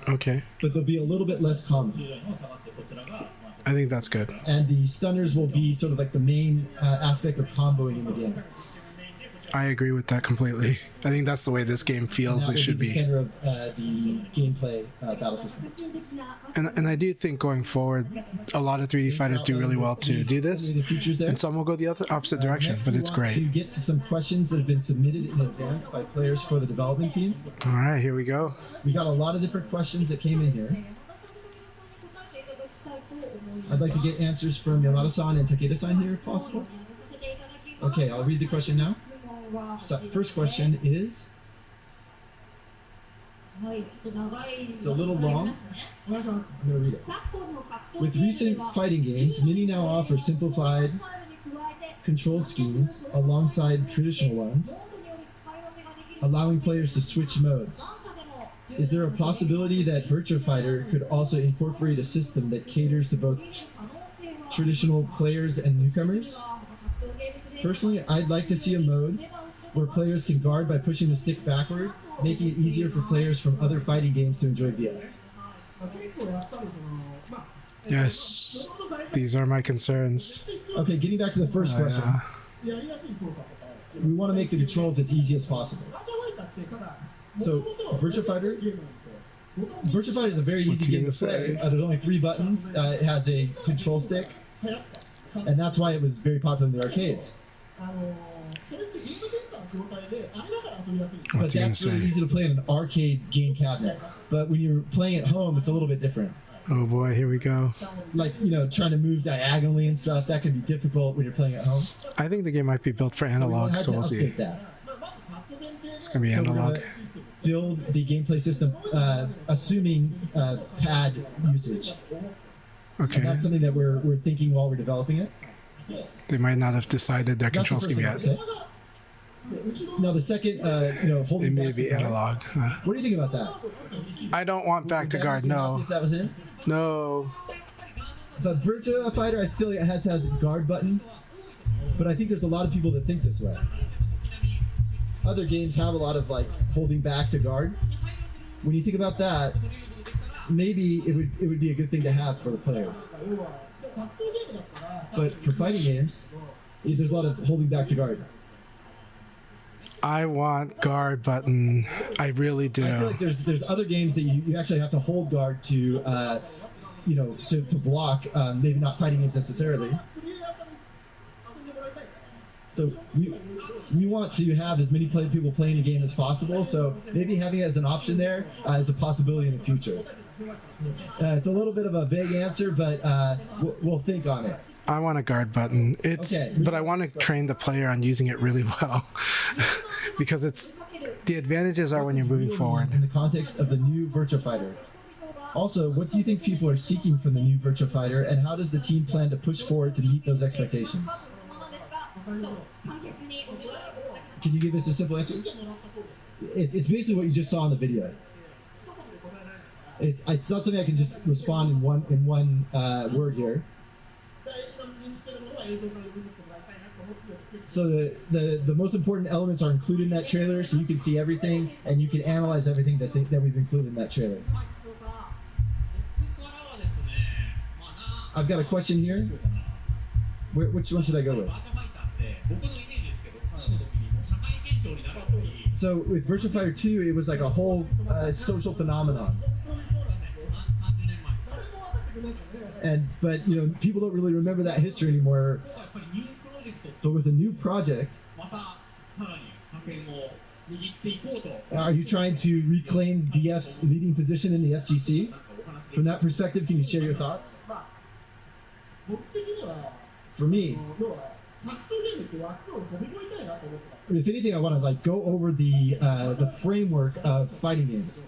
okay, but they'll be a little bit less common. I think that's good. And the stunners will be sort of like the main aspect of comboing in the game. I agree with that completely. I think that's the way this game feels it should be. The center of the gameplay battle system. And I do think going forward, a lot of 3D fighters do really well to do this, and some will go the opposite direction, but it's great. To get to some questions that have been submitted in advance by players for the development team. All right, here we go. We got a lot of different questions that came in here. I'd like to get answers from Yamada-san and Takeda-san here if possible. Okay, I'll read the question now. So, first question is... It's a little long. I'm going to read it. With recent fighting games, many now offer simplified control schemes alongside traditional ones, allowing players to switch modes. Is there a possibility that Virtua Fighter could also incorporate a system that caters to both traditional players and newcomers? Personally, I'd like to see a mode where players can guard by pushing the stick backward, making it easier for players from other fighting games to enjoy VF. Yes, these are my concerns. Okay, getting back to the first question. We want to make the controls as easy as possible. So, Virtua Fighter is a very easy game to play. There's only 3 buttons. It has a control stick, and that's why it was very popular in the arcades. But What's he gonna that's really say? easy to play in an arcade game cabinet. But when you're playing at home, it's a little bit different. Oh boy, here we go. Like, trying to move diagonally and stuff, that can be difficult when you're playing at home. I think the game might be built for So we analog, had so to we'll see. update that. It's gonna be So we're analog. gonna build the gameplay system, assuming pad usage. Okay. And that's something that we're thinking while we're developing it. They might not have decided their That's the control first scheme thing I yet. would say. Now the second, holding It may back be the guard. analog. What do you think about that? I don't want back to Would that guard. make you happy No. If that was it. No. But Virtua Fighter, I feel like it has a guard button. But I think there's a lot of people that think this way. Other games have a lot of like holding back to guard. When you think about that, maybe it would be a good thing to have for the players. But for fighting games, there's a lot of holding back to guard. I want guard button. I really do. I feel like there's other games that you actually have to hold guard to, to block. Maybe not fighting games necessarily. So we want to have as many people playing the game as possible. So maybe having it as an option there is a possibility in the future. It's a little bit of a vague answer, but we'll think on it. I want a guard button. Okay. But I want to train the player on using it really well, because the advantages are when you're moving forward. In the context of the new Virtua Fighter. Also, what do you think people are seeking from the new Virtua Fighter, and how does the team plan to push forward to meet those expectations? Can you give us a simple answer? It's basically what you just saw in the video. It's not something I can just respond in one word here. So the most important elements are included in that trailer, so you can see everything and you can analyze everything that we've included in that trailer. I've got a question here. Which one should I go with? So with Virtua Fighter 2, it was like a whole social phenomenon. But people don't really remember that history anymore. But with a new project, are you trying to reclaim VF's leading position in the FGC? From that perspective, can you share your thoughts? For me, if anything, I want to go over the framework of fighting games,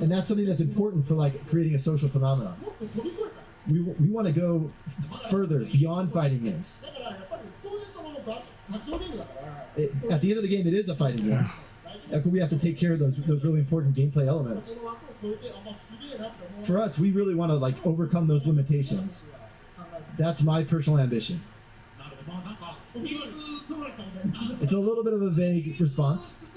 and that's something that's important for creating a social phenomenon. We want to go further beyond fighting games. At the end of the game, it is a fighting game. We have to take care of those really important gameplay elements. For us, we really want to overcome those limitations. That's my personal ambition. It's a little bit of a vague response.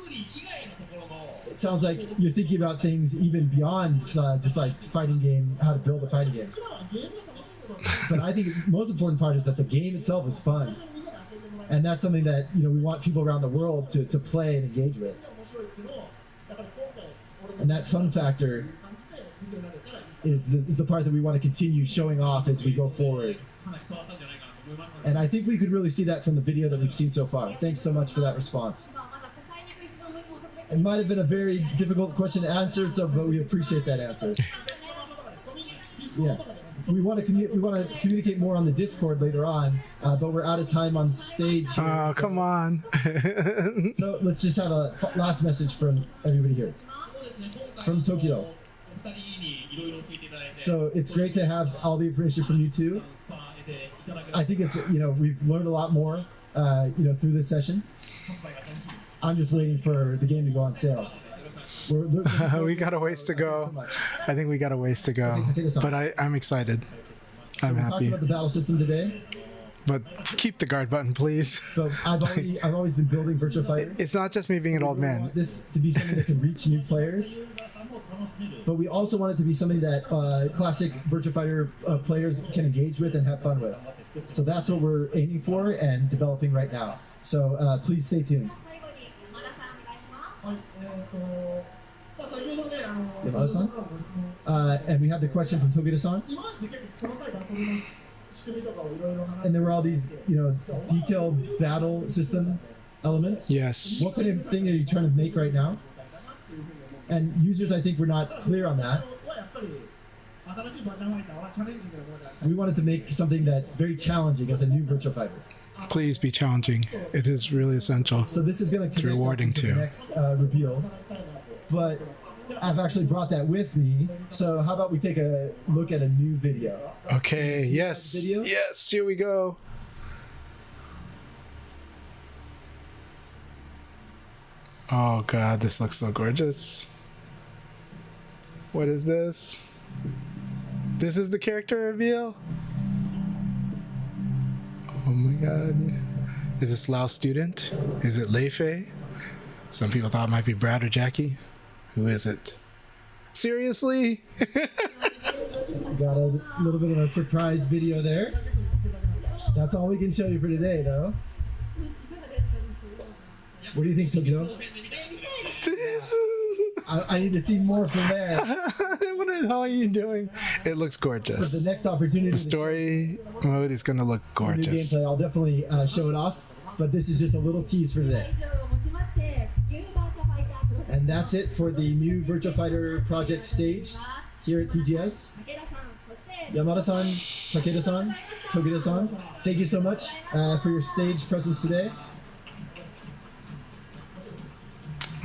It sounds like you're thinking about things even beyond just fighting game, how to build a fighting game. But I think the most important part is that the game itself is fun. And that's something that we want people around the world to play and engage with. And that fun factor is the part that we want to continue showing off as we go forward. And I think we could really see that from the video that we've seen so far. Thanks so much for that response. It might have been a very difficult question to answer, but we appreciate that answer. Yeah. We want to communicate more on the Discord later on, but we're out of time on stage here. Oh, come on. So let's just have a last message from everybody here. From Tokyo. So it's great to have all the information from you too. I think it's, we've learned a lot more, through this session. I'm just waiting for the game to go on sale. We got a ways to go. I think we got a ways to go. But I'm excited. I'm happy. We talked about the battle system today. But keep the guard button, please. So I've always been building Virtua Fighter. It's not just me being an old man. We want this to be something that can reach new players. But we also want it to be something that classic Virtua Fighter players can engage with and have fun with. So that's what we're aiming for and developing right now. So please stay tuned. Yamada-san? And we have the question from Togeda-san. And there were all these, detailed battle system elements? Yes. What kind of thing are you trying to make right now? And users, I think, were not clear on that. We wanted to make something that's very challenging as a new Virtua Fighter. Please be challenging. It is really essential. So this is going to connect rewarding to too. the next reveal. But I've actually brought that with me. So how about we take a look at a new video? Okay. Yes. Video? Yes. Here we go. Oh God, this looks so gorgeous. What is this? This is the character reveal? Oh my God. Is this Lao Student? Is it Lei Fei? Some people thought it might be Brad or Jackie. Who is it? Seriously? Got a little bit of a surprise video there. That's all we can show you for today, though. What do you think, Tokyo? I need to see more from there. What the hell are you doing? It looks gorgeous. For the next opportunity, The story mode is going to look new gorgeous. gameplay, I'll definitely show it off. But this is just a little tease for today. And that's it for the new Virtua Fighter Project stage here at TGS. Yamada-san, Takeda-san, Togeda-san, thank you so much for your stage presence today.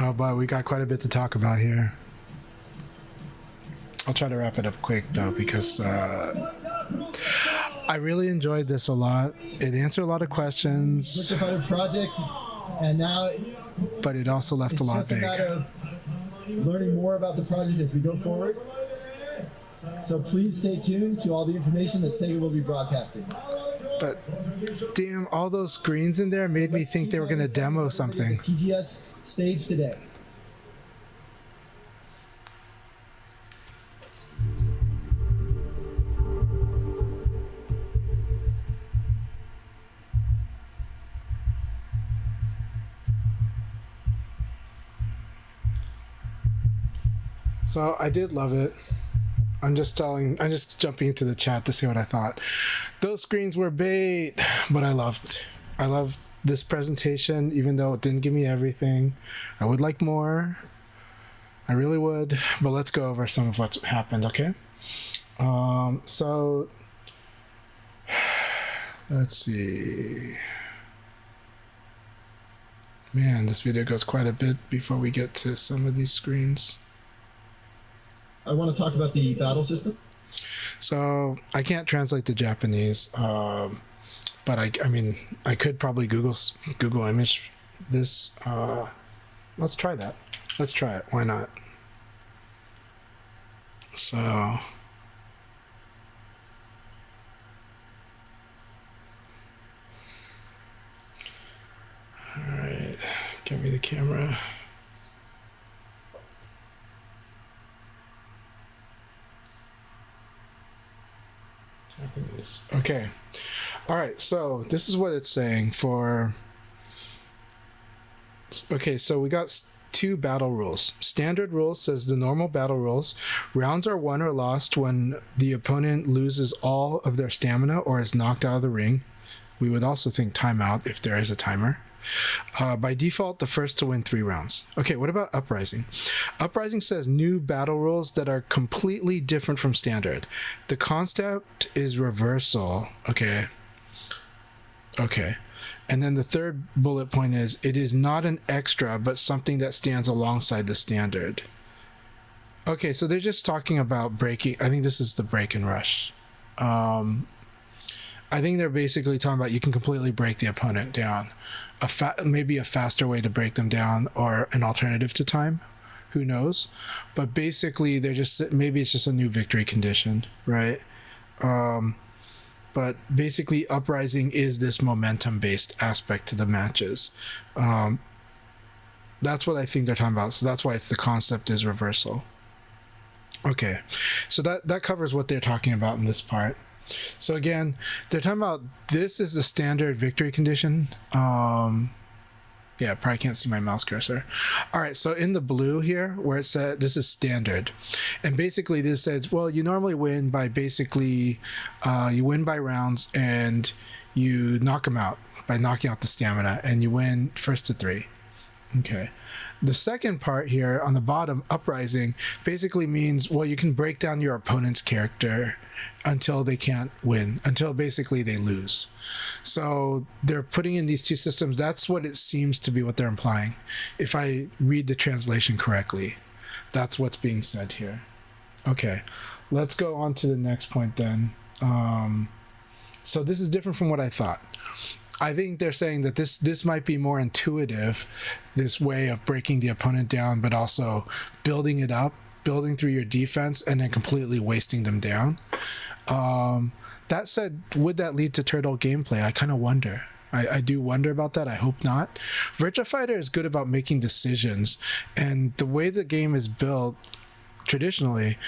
Oh boy, we got quite a bit to talk about here. I'll try to wrap it up quick though, because I really enjoyed this a lot. It answered a lot of questions, Virtua Fighter Project, and now but it also left it's a lot just a vague. matter of learning more about the project as we go forward. So please stay tuned to all the information that Sega will be broadcasting. But damn, all those screens in there made me think they were going to demo something. TGS stage today. So I did love it. I'm just jumping into the chat to see what I thought. Those screens were bait, but I loved this presentation, even though it didn't give me everything. I would like more. I really would, but let's go over some of what's happened, okay? So let's see. Man, this video goes quite a bit before we get to some of these screens. I want to talk about the battle system. So I can't translate to Japanese, but I mean, I could probably Google image this. Let's try that. Let's try it. Why not? So, all right, give me the camera. Japanese. Okay. All right. So this is what it's saying for. Okay. So we got two battle rules. Standard rules says the normal battle rules. Rounds are won or lost when the opponent loses all of their stamina or is knocked out of the ring. We would also think timeout if there is a timer. By default, the first to win 3 rounds. Okay, what about Uprising? Uprising says new battle rules that are completely different from standard. The concept is reversal. Okay. And then the third bullet point is, it is not an extra, but something that stands alongside the standard. Okay, so they're just talking about breaking. I think this is the break and rush. I think they're basically talking about you can completely break the opponent down. Maybe a faster way to break them down, or an alternative to time. Who knows? But basically, maybe it's just a new victory condition, right? But basically, Uprising is this momentum-based aspect to the matches. That's what I think they're talking about. So that's why the concept is reversal. Okay, so that covers what they're talking about in this part. So again, they're talking about this is the standard victory condition. Yeah, probably can't see my mouse cursor. All right, so in the blue here, where it said this is standard, and basically this says, well, you normally win by you win by rounds and you knock them out. by knocking out the stamina, and you win first to 3. Okay. The second part here on the bottom, Uprising, basically means, well, you can break down your opponent's character until they can't win, until basically they lose. So they're putting in these two systems. That's what it seems to be what they're implying. If I read the translation correctly, that's what's being said here. Okay, let's go on to the next point then. So this is different from what I thought. I think they're saying that this might be more intuitive, this way of breaking the opponent down, but also building it up, building through your defense, and then completely wasting them down. That said, would that lead to turtle gameplay? I kind of wonder. I do wonder about that. I hope not. Virtua Fighter is good about making decisions, and the way the game is built traditionally,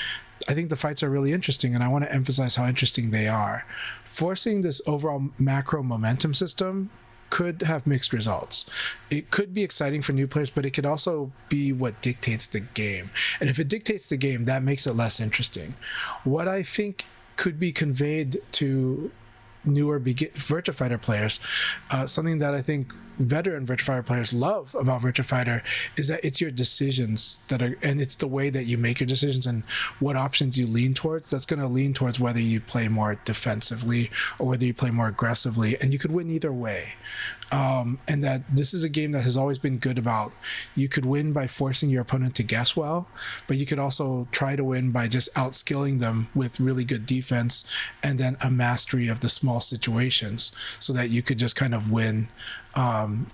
I think the fights are really interesting, and I want to emphasize how interesting they are. Forcing this overall macro momentum system could have mixed results. It could be exciting for new players, but it could also be what dictates the game. And if it dictates the game, that makes it less interesting. What I think could be conveyed to newer Virtua Fighter players, something that I think veteran Virtua Fighter players love about Virtua Fighter is that it's your decisions that are, and it's the way that you make your decisions and what options you lean towards. That's going to lean towards whether you play more defensively or whether you play more aggressively, and you could win either way. And that this is a game that has always been good about, you could win by forcing your opponent to guess well, but you could also try to win by just outskilling them with really good defense and then a mastery of the small situations, so that you could just kind of win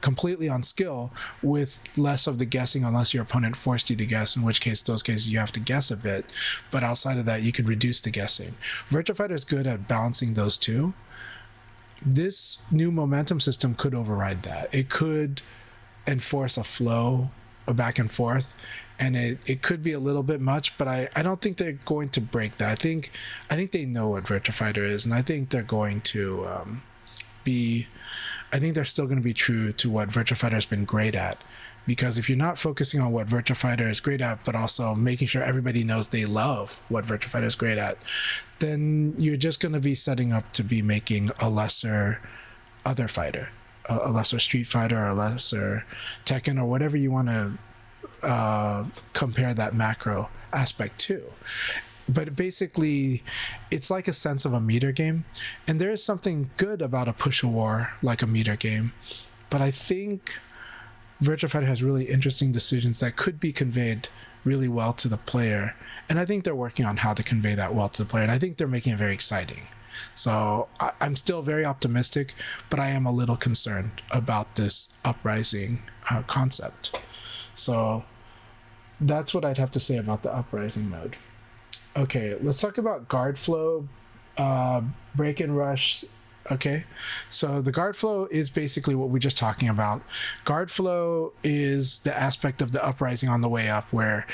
completely on skill with less of the guessing, unless your opponent forced you to guess, in which case those cases you have to guess a bit, but outside of that you could reduce the guessing. Virtua Fighter is good at balancing those two. This new momentum system could override that. It could enforce a flow, a back and forth, and it could be a little bit much, but I don't think they're going to break that. I think they know what Virtua Fighter is, and I think they're going to I think they're still going to be true to what Virtua Fighter has been great at. Because if you're not focusing on what Virtua Fighter is great at, but also making sure everybody knows they love what Virtua Fighter is great at, then you're just going to be setting up to be making a lesser other fighter, a lesser Street Fighter, or a lesser Tekken, or whatever you want to compare that macro aspect to. But basically, it's like a sense of a meter game, and there is something good about a push-a-war like a meter game. But I think Virtua Fighter has really interesting decisions that could be conveyed really well to the player, and I think they're working on how to convey that well to the player, and I think they're making it very exciting. So I'm still very optimistic, but I am a little concerned about this Uprising concept. So that's what I'd have to say about the Uprising mode. Okay, let's talk about guard flow, break and rush. Okay, so the guard flow is basically what we're just talking about. Guard flow is the aspect of the Uprising on the way up, where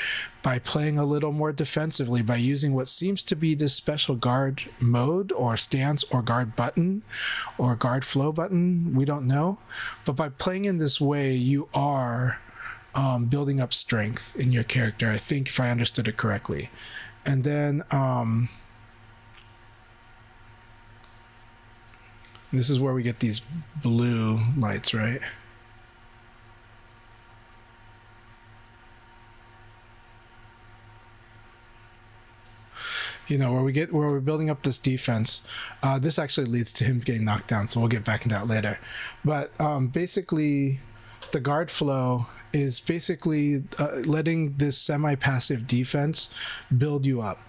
by playing a little more defensively, by using what seems to be this special guard mode or stance or guard button or guard flow button, we don't know, but by playing in this way, you are building up strength in your character, I think, if I understood it correctly. And then this is where we get these blue lights, right? You know, where we're building up this defense. This actually leads to him getting knocked down, so we'll get back into that later. But basically, the guard flow is basically letting this semi-passive defense build you up.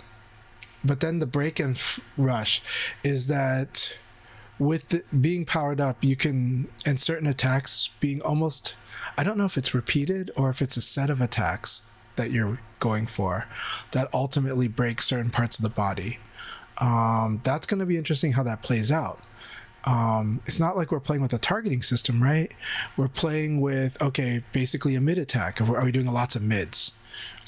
But then the break and rush is that with being powered up, you can, and certain attacks being almost, I don't know if it's repeated or if it's a set of attacks that you're going for that ultimately break certain parts of the body. That's going to be interesting how that plays out. It's not like we're playing with a targeting system, right? We're playing with, okay, basically a mid attack. Are we doing lots of mids?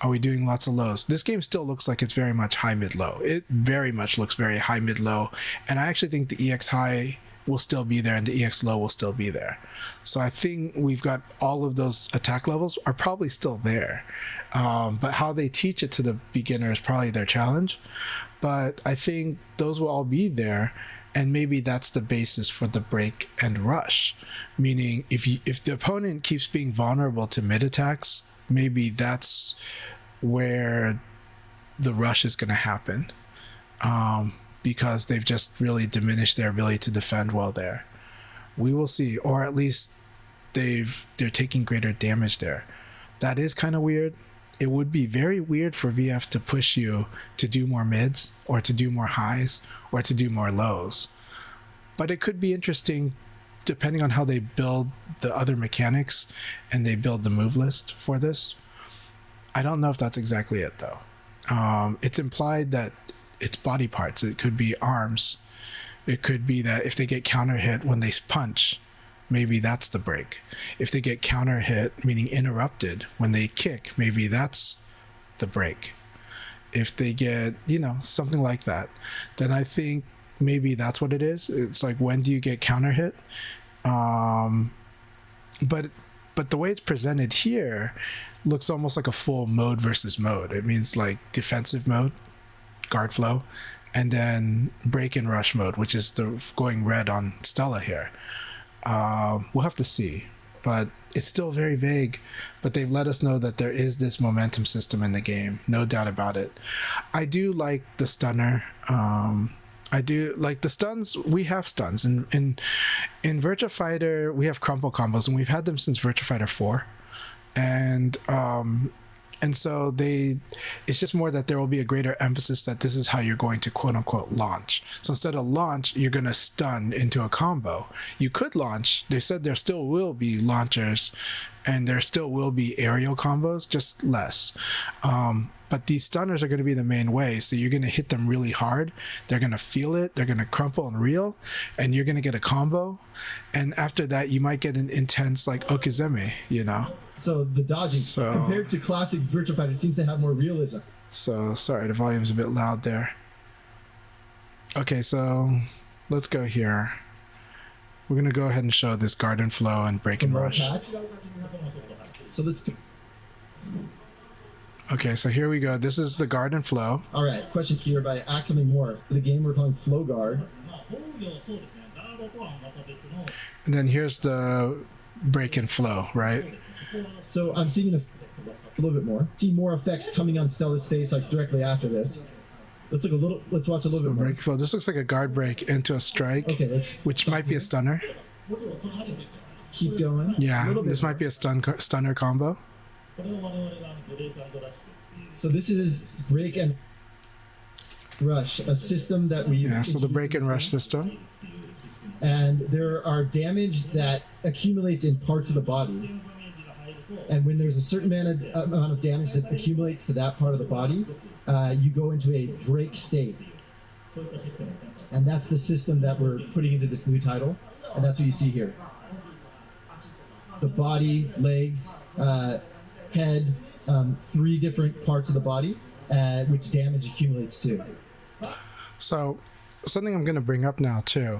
Are we doing lots of lows? This game still looks like it's very much high, mid, low. It very much looks very high, mid, low. And I actually think the EX high will still be there and the EX low will still be there. So I think we've got all of those attack levels are probably still there. But how they teach it to the beginner is probably their challenge. But I think those will all be there. And maybe that's the basis for the break and rush, meaning if the opponent keeps being vulnerable to mid attacks, maybe that's where the rush is going to happen, because they've just really diminished their ability to defend well there. We will see, or at least they're taking greater damage there. That is kind of weird. It would be very weird for VF to push you to do more mids or to do more highs or to do more lows. But it could be interesting depending on how they build the other mechanics and they build the move list for this. I don't know if that's exactly it though. It's implied that it's body parts. It could be arms. It could be that if they get counter hit when they punch, maybe that's the break. If they get counter hit, meaning interrupted, when they kick, maybe that's the break. If they get, something like that, then I think maybe that's what it is. It's like, when do you get counter hit? But the way it's presented here looks almost like a full mode versus mode. It means like defensive mode, guard flow, and then break and rush mode, which is the going red on Stella here. We'll have to see, but it's still very vague. But they've let us know that there is this momentum system in the game, no doubt about it. I do like the stunner. I do like the stuns. We have stuns in Virtua Fighter. We have crumple combos, and we've had them since Virtua Fighter 4, and so it's just more that there will be a greater emphasis that this is how you're going to quote unquote launch. So instead of launch, you're going to stun into a combo. You could launch. They said there still will be launchers and there still will be aerial combos, just less. But these stunners are going to be the main way. So you're going to hit them really hard. They're going to feel it. They're going to crumple and reel, and you're going to get a combo. And after that, you might get an intense like Okizeme, So the dodging, compared to classic Virtua Fighter, seems to have more realism. So, sorry, the volume's a bit loud there. Okay, so let's go here. We're going to go ahead and show this garden flow and break and rush. So let's go. Okay, so here we go. This is the garden flow. All right, question here by Act Something More. For the game we're calling Flow Guard. And then here's the break and flow, right? So I'm seeing a little bit more. See more effects coming on Stella's face like directly after this. Let's watch a little bit more. Break flow. This looks like a guard break into a strike, okay, which might be a stunner. Keep going. Yeah, this might be a stunner combo. So this is break and rush, a system that we so the break and rush system. And there are damage that accumulates in parts of the body. And when there's a certain amount of damage that accumulates to that part of the body, you go into a break state. And that's the system that we're putting into this new title. And that's what you see here. The body, legs, head, 3 different parts of the body, which damage accumulates to. So something I'm going to bring up now too.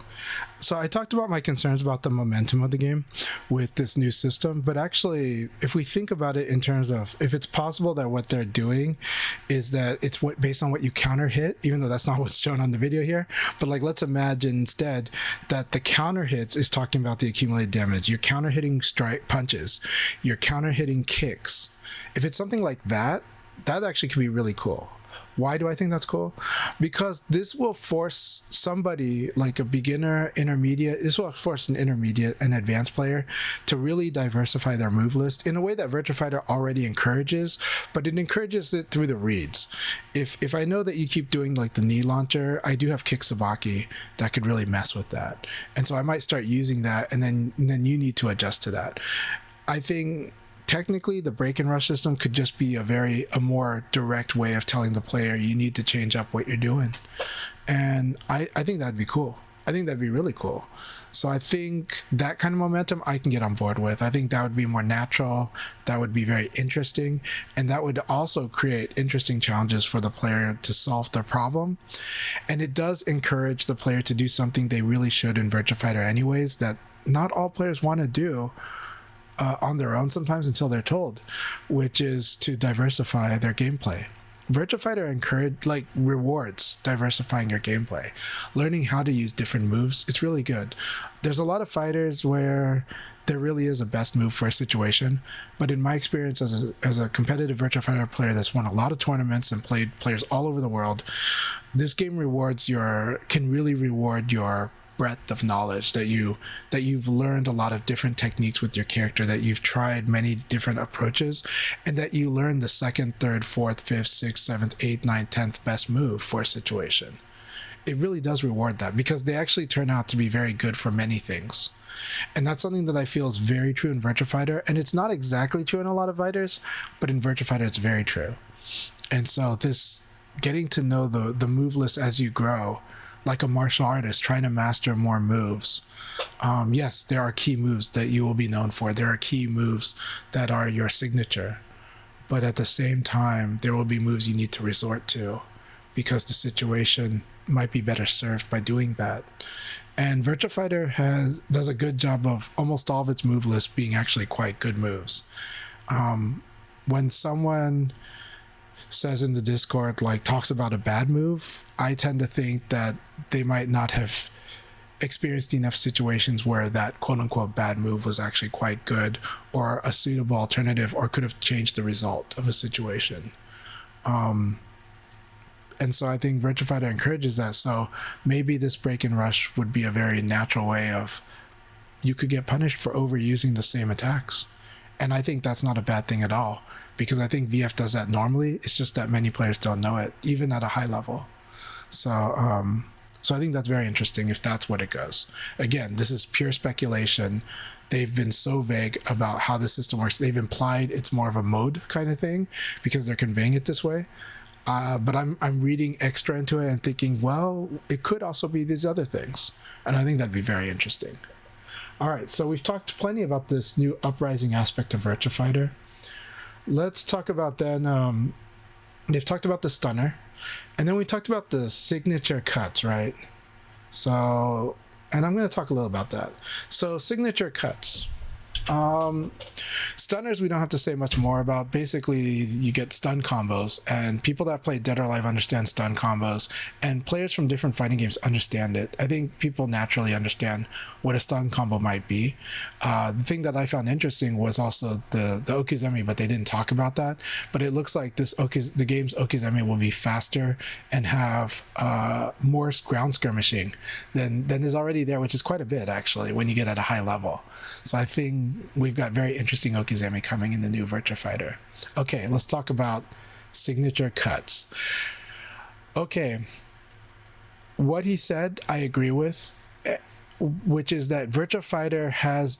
So I talked about my concerns about the momentum of the game with this new system, but actually if we think about it in terms of if it's possible that what they're doing is that it's based on what you counter hit, even though that's not what's shown on the video here, but like let's imagine instead that the counter hits is talking about the accumulated damage. You're counter hitting strike punches, you're counter hitting kicks. If it's something like that, that actually could be really cool. Why do I think that's cool? Because this will force somebody like a beginner, intermediate, this will force an intermediate and advanced player to really diversify their move list in a way that Virtua Fighter already encourages, but it encourages it through the reads. If I know that you keep doing like the knee launcher, I do have kick sabaki that could really mess with that. And so I might start using that, and then you need to adjust to that. I think technically the break and rush system could just be a more direct way of telling the player you need to change up what you're doing, and I think that'd be cool. I think that'd be really cool. So I think that kind of momentum I can get on board with. I think that would be more natural, that would be very interesting, and that would also create interesting challenges for the player to solve their problem. And it does encourage the player to do something they really should in Virtua Fighter anyways, that not all players want to do on their own sometimes until they're told, which is to diversify their gameplay. Virtua Fighter rewards diversifying your gameplay, learning how to use different moves. It's really good. There's a lot of fighters where there really is a best move for a situation, but in my experience as a competitive Virtua Fighter player that's won a lot of tournaments and played players all over the world, this game can really reward your breadth of knowledge, that you've learned a lot of different techniques with your character, that you've tried many different approaches, and that you learn the second, third, fourth, fifth, sixth, seventh, eighth, ninth, 10th best move for a situation. It really does reward that, because they actually turn out to be very good for many things. And that's something that I feel is very true in Virtua Fighter, and it's not exactly true in a lot of fighters, but in Virtua Fighter it's very true. And so this getting to know the move list as you grow, like a martial artist trying to master more moves. Yes, there are key moves that you will be known for. There are key moves that are your signature. But at the same time, there will be moves you need to resort to because the situation might be better served by doing that. And Virtua Fighter does a good job of almost all of its move lists being actually quite good moves. When someone says in the Discord, talks about a bad move, I tend to think that they might not have experienced enough situations where that quote-unquote bad move was actually quite good or a suitable alternative or could have changed the result of a situation. And so I think Virtua Fighter encourages that. So maybe this break and rush would be a very natural way of, you could get punished for overusing the same attacks. And I think that's not a bad thing at all, because I think VF does that normally. It's just that many players don't know it, even at a high level. So I think that's very interesting if that's what it goes. Again, this is pure speculation. They've been so vague about how the system works. They've implied it's more of a mode kind of thing because they're conveying it this way. But I'm reading extra into it and thinking, well, it could also be these other things. And I think that'd be very interesting. All right, so we've talked plenty about this new Uprising aspect of Virtua Fighter. Let's talk about then, they've talked about the stunner, and then we talked about the signature cuts, right? So, and I'm going to talk a little about that. So signature cuts. Stunners we don't have to say much more about. Basically, you get stun combos, and people that play Dead or Alive understand stun combos, and players from different fighting games understand it. I think people naturally understand what a stun combo might be. The thing that I found interesting was also the Okizeme, but they didn't talk about that. But it looks like the game's Okizeme will be faster and have more ground skirmishing than is already there, which is quite a bit actually when you get at a high level. So I think we've got very interesting Okizeme coming in the new Virtua Fighter. Okay, let's talk about signature cuts. Okay, what he said I agree with, which is that Virtua Fighter has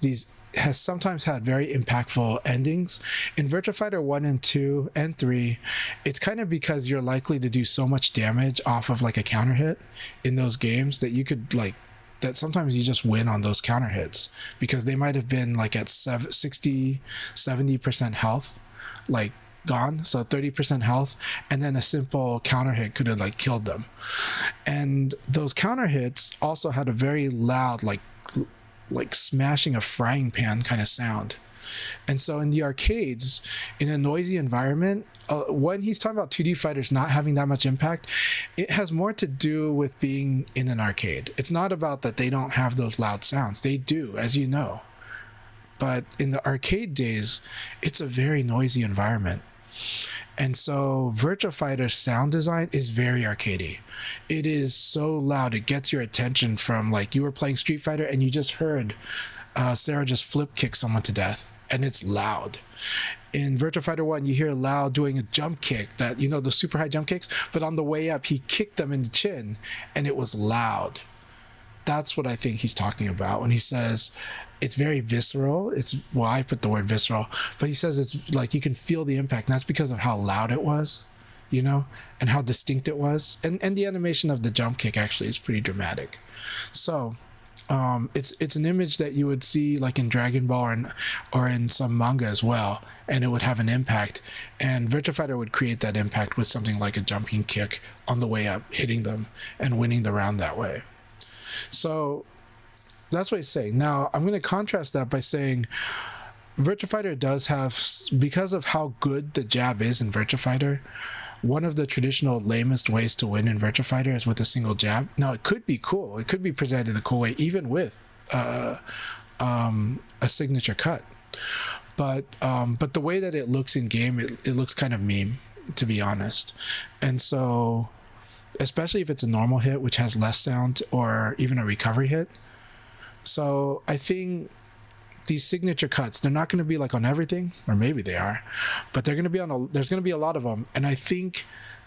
sometimes had very impactful endings. In Virtua Fighter 1 and 2 and 3, it's kind of because you're likely to do so much damage off of like a counter hit in those games that you could that sometimes you just win on those counter hits because they might have been like at 60-70% health, like gone, so 30% health, and then a simple counter hit could have like killed them. And those counter hits also had a very loud like smashing a frying pan kind of sound. And so in the arcades, in a noisy environment, when he's talking about 2D fighters not having that much impact, it has more to do with being in an arcade. It's not about that they don't have those loud sounds. They do, as you know. But in the arcade days, it's a very noisy environment. And so Virtua Fighter's sound design is very arcadey. It is so loud, it gets your attention from like you were playing Street Fighter and you just heard Sarah just flip kick someone to death, and it's loud. In Virtua Fighter 1, you hear Lau doing a jump kick, that, you know, the super high jump kicks, but on the way up, he kicked them in the chin, and it was loud. That's what I think he's talking about when he says it's very visceral. Well, I put the word visceral, but he says it's like you can feel the impact, and that's because of how loud it was, you know, and how distinct it was. And the animation of the jump kick actually is pretty dramatic. So it's an image that you would see like in Dragon Ball or in some manga as well, and it would have an impact, and Virtua Fighter would create that impact with something like a jumping kick on the way up, hitting them and winning the round that way. So that's what he's saying. Now I'm going to contrast that by saying Virtua Fighter does have, because of how good the jab is in Virtua Fighter, one of the traditional lamest ways to win in Virtua Fighter is with a single jab. Now it could be cool. It could be presented in a cool way, even with a signature cut. But the way that it looks in game, it looks kind of meme, to be honest. And so, especially if it's a normal hit, which has less sound, or even a recovery hit. So I think these signature cuts, they're not going to be like on everything, or maybe they are, but they're going to be on there's going to be a lot of them. And I think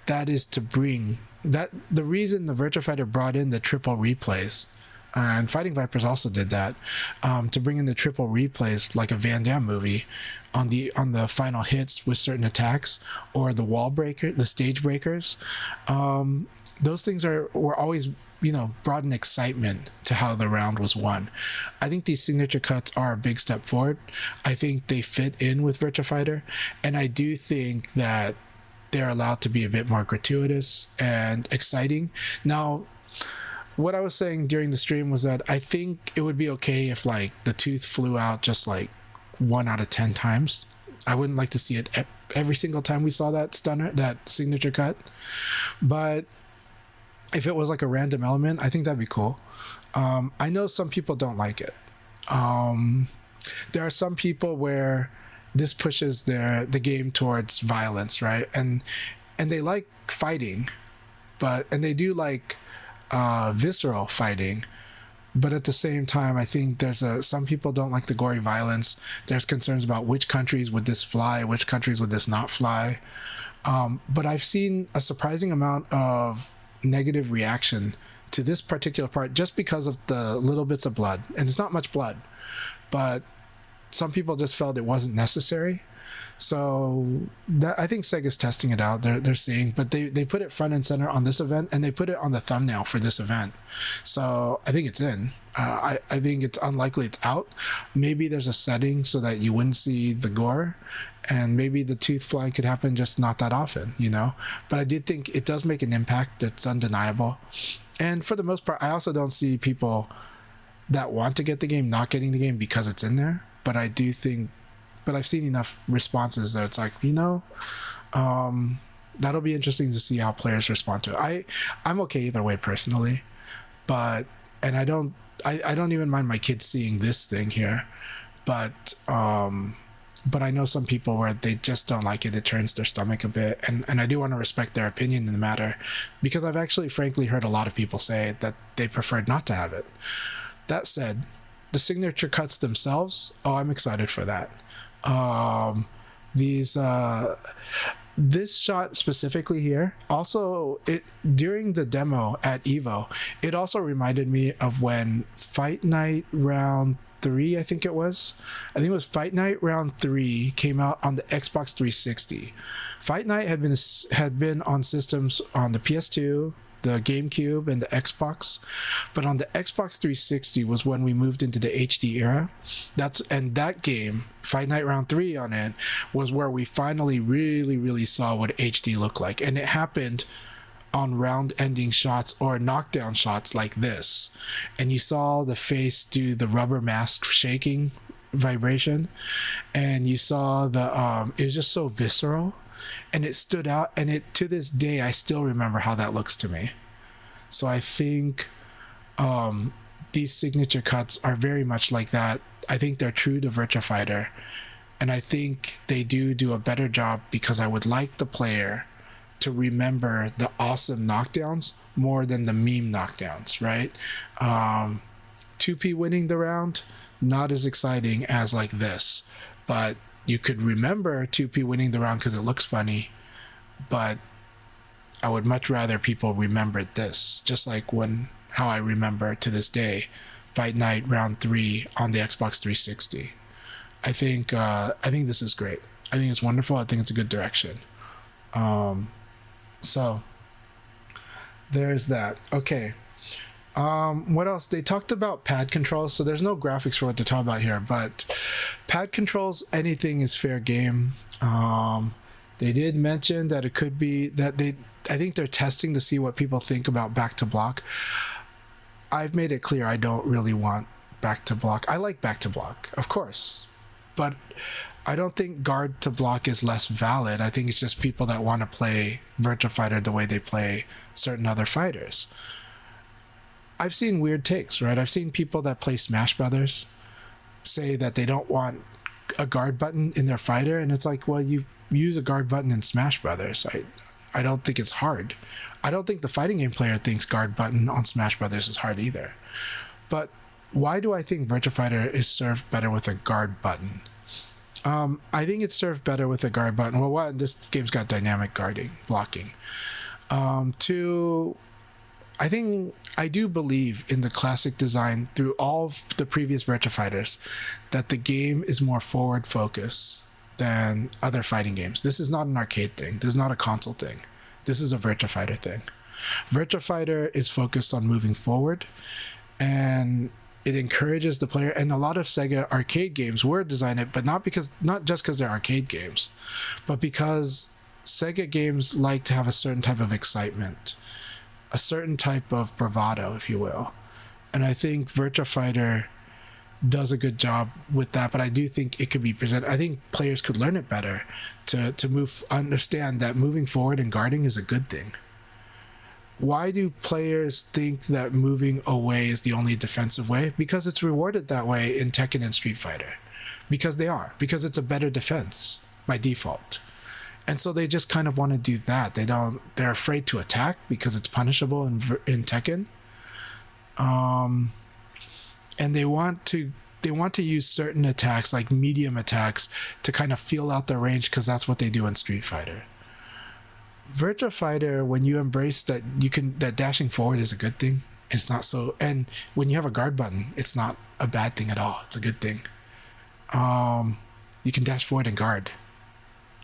that is to bring that, the reason the Virtua Fighter brought in the triple replays, and Fighting Vipers also did that, to bring in the triple replays like a Van Damme movie on the final hits with certain attacks, or the wall breaker, the stage breakers. Those things were always, brought an excitement to how the round was won. I think these signature cuts are a big step forward. I think they fit in with Virtua Fighter, and I do think that they're allowed to be a bit more gratuitous and exciting. Now, what I was saying during the stream was that I think it would be okay if like the tooth flew out just like 1 out of 10 times. I wouldn't like to see it every single time we saw that stunner, that signature cut. But if it was like a random element, I think that'd be cool. I know some people don't like it. There are some people where this pushes the game towards violence, right? And they like fighting, and they do like visceral fighting, but at the same time, I think some people don't like the gory violence. There's concerns about which countries would this fly, which countries would this not fly. But I've seen a surprising amount of negative reaction to this particular part just because of the little bits of blood, and it's not much blood, but some people just felt it wasn't necessary. So I think Sega's testing it out. They're seeing, but they put it front and center on this event, and they put it on the thumbnail for this event. So I think it's in. I think it's unlikely it's out. Maybe there's a setting so that you wouldn't see the gore, and maybe the tooth flying could happen just not that often, But I did think it does make an impact that's undeniable. And for the most part, I also don't see people that want to get the game not getting the game because it's in there. But I do think, I've seen enough responses that it's like, that'll be interesting to see how players respond to it. I'm okay either way personally, and I don't even mind my kids seeing this thing here, but I know some people where they just don't like it. It turns their stomach a bit, and I do want to respect their opinion in the matter, because I've actually frankly heard a lot of people say that they preferred not to have it. That said, the signature cuts themselves, I'm excited for that. This shot specifically here, also during the demo at Evo, it also reminded me of when Fight Night Round 3, I think it was Fight Night Round 3 came out on the Xbox 360. Fight Night had been on systems on the PS2, the GameCube, and the Xbox, but on the Xbox 360 was when we moved into the HD era. That game, Fight Night Round 3 on it, was where we finally really, really saw what HD looked like, and it happened on round ending shots or knockdown shots like this, and you saw the face do the rubber mask shaking vibration, and you saw it was just so visceral. And it stood out, and to this day I still remember how that looks to me. So I think these signature cuts are very much like that. I think they're true to Virtua Fighter, and I think they do a better job, because I would like the player to remember the awesome knockdowns more than the meme knockdowns, right? 2P winning the round, not as exciting as like this, but you could remember 2P winning the round because it looks funny, but I would much rather people remember this, just like how I remember to this day Fight Night Round 3 on the Xbox 360. I think this is great. I think it's wonderful. I think it's a good direction. So there's that. Okay. What else? They talked about pad controls, so there's no graphics for what they're talking about here, but pad controls, anything is fair game. They did mention that it could be that I think they're testing to see what people think about back to block. I've made it clear I don't really want back to block. I like back to block, of course, but I don't think guard to block is less valid. I think it's just people that want to play Virtua Fighter the way they play certain other fighters. I've seen weird takes, right? I've seen people that play Smash Brothers say that they don't want a guard button in their fighter, and it's like, well, you use a guard button in Smash Brothers. I don't think it's hard. I don't think the fighting game player thinks guard button on Smash Brothers is hard either. But why do I think Virtua Fighter is served better with a guard button? I think it's served better with a guard button. Well, one, this game's got dynamic blocking. Two, I do believe in the classic design through all of the previous Virtua Fighters that the game is more forward focused than other fighting games. This is not an arcade thing. This is not a console thing. This is a Virtua Fighter thing. Virtua Fighter is focused on moving forward, and it encourages the player. And a lot of Sega arcade games were designed, but not just because they're arcade games, but because Sega games like to have a certain type of excitement, a certain type of bravado, if you will. And I think Virtua Fighter does a good job with that, but I do think it could be presented. I think players could learn it better to understand that moving forward and guarding is a good thing. Why do players think that moving away is the only defensive way? Because it's rewarded that way in Tekken and Street Fighter. Because it's a better defense by default. And so they just kind of want to do that. They're afraid to attack because it's punishable in Tekken. And they want to use certain attacks, like medium attacks, to kind of feel out their range, because that's what they do in Street Fighter. Virtua Fighter, when you embrace that that dashing forward is a good thing, it's not so, and when you have a guard button, it's not a bad thing at all. It's a good thing. You can dash forward and guard.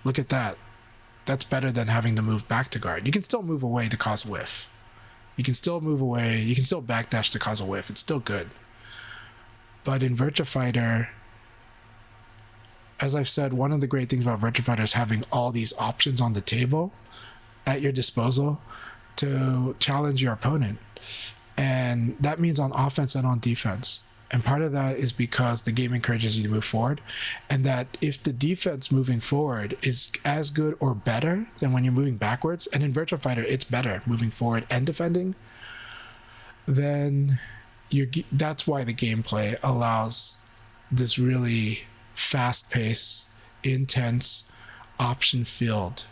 Look at that. That's better than having to move back to guard. You can still move away to cause whiff. You can still move away. You can still backdash to cause a whiff. It's still good. But in Virtua Fighter, as I've said, one of the great things about Virtua Fighter is having all these options on the table at your disposal to challenge your opponent. And that means on offense and on defense. And part of that is because the game encourages you to move forward, and that if the defense moving forward is as good or better than when you're moving backwards, and in Virtua Fighter it's better moving forward and defending, then that's why the gameplay allows this really fast-paced, intense, option-filled,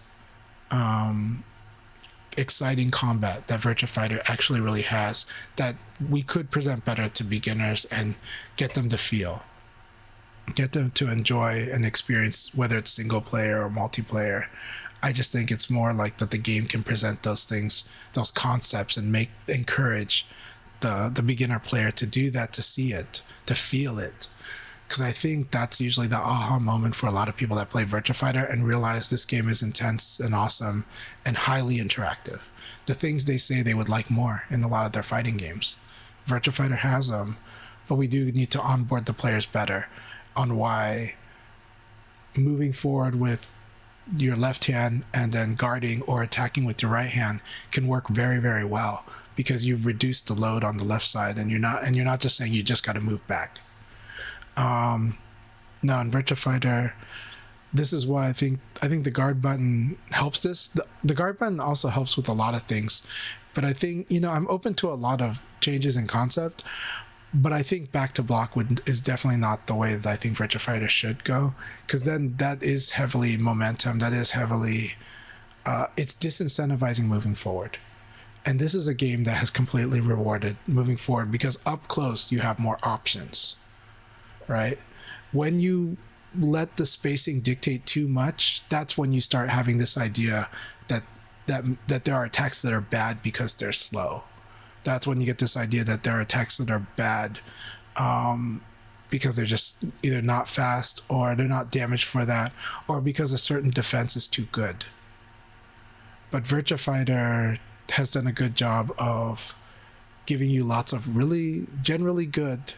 exciting combat that Virtua Fighter actually really has, that we could present better to beginners and get them to enjoy and experience, whether it's single player or multiplayer. I just think it's more like that the game can present those things, those concepts, and encourage the beginner player to do that, to see it, to feel it. Because I think that's usually the aha moment for a lot of people that play Virtua Fighter and realize this game is intense and awesome and highly interactive. The things they say they would like more in a lot of their fighting games. Virtua Fighter has them, but we do need to onboard the players better on why moving forward with your left hand and then guarding or attacking with your right hand can work very, very well, because you've reduced the load on the left side, and you're not just saying you just got to move back. No, in Virtua Fighter, this is why I think the guard button helps this. The guard button also helps with a lot of things, but I think, I'm open to a lot of changes in concept, but I think back to block is definitely not the way that I think Virtua Fighter should go, because then that is heavily momentum, that is heavily, it's disincentivizing moving forward. And this is a game that has completely rewarded moving forward, because up close you have more options. Right? When you let the spacing dictate too much, that's when you start having this idea that there are attacks that are bad because they're slow. That's when you get this idea that there are attacks that are bad because they're just either not fast, or they're not damaged for that, or because a certain defense is too good. But Virtua Fighter has done a good job of giving you lots of really generally good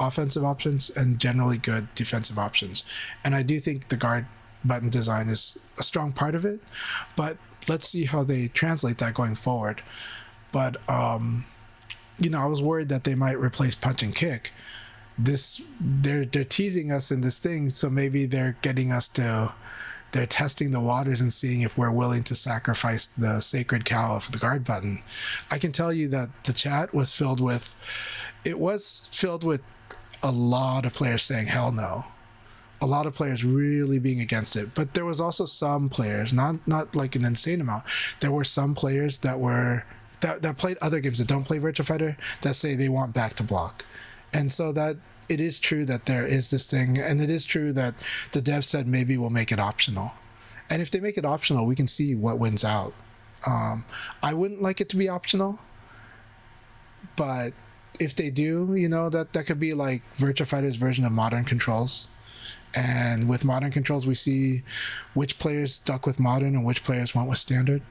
offensive options and generally good defensive options. And I do think the guard button design is a strong part of it, but let's see how they translate that going forward. But I was worried that they might replace punch and kick, they're teasing us in this thing, so maybe they're getting us to, they're testing the waters and seeing if we're willing to sacrifice the sacred cow of the guard button. I can tell you that the chat was filled with, a lot of players saying hell no, a lot of players really being against it. But there was also some players, not like an insane amount, there were some players that played other games that don't play Virtua Fighter that say they want back to block. And so that it is true that there is this thing, and it is true that the devs said maybe we'll make it optional. And if they make it optional, we can see what wins out. I wouldn't like it to be optional, but if they do, you know, that could be like Virtua Fighter's version of modern controls. And with modern controls, we see which players stuck with modern and which players went with standard.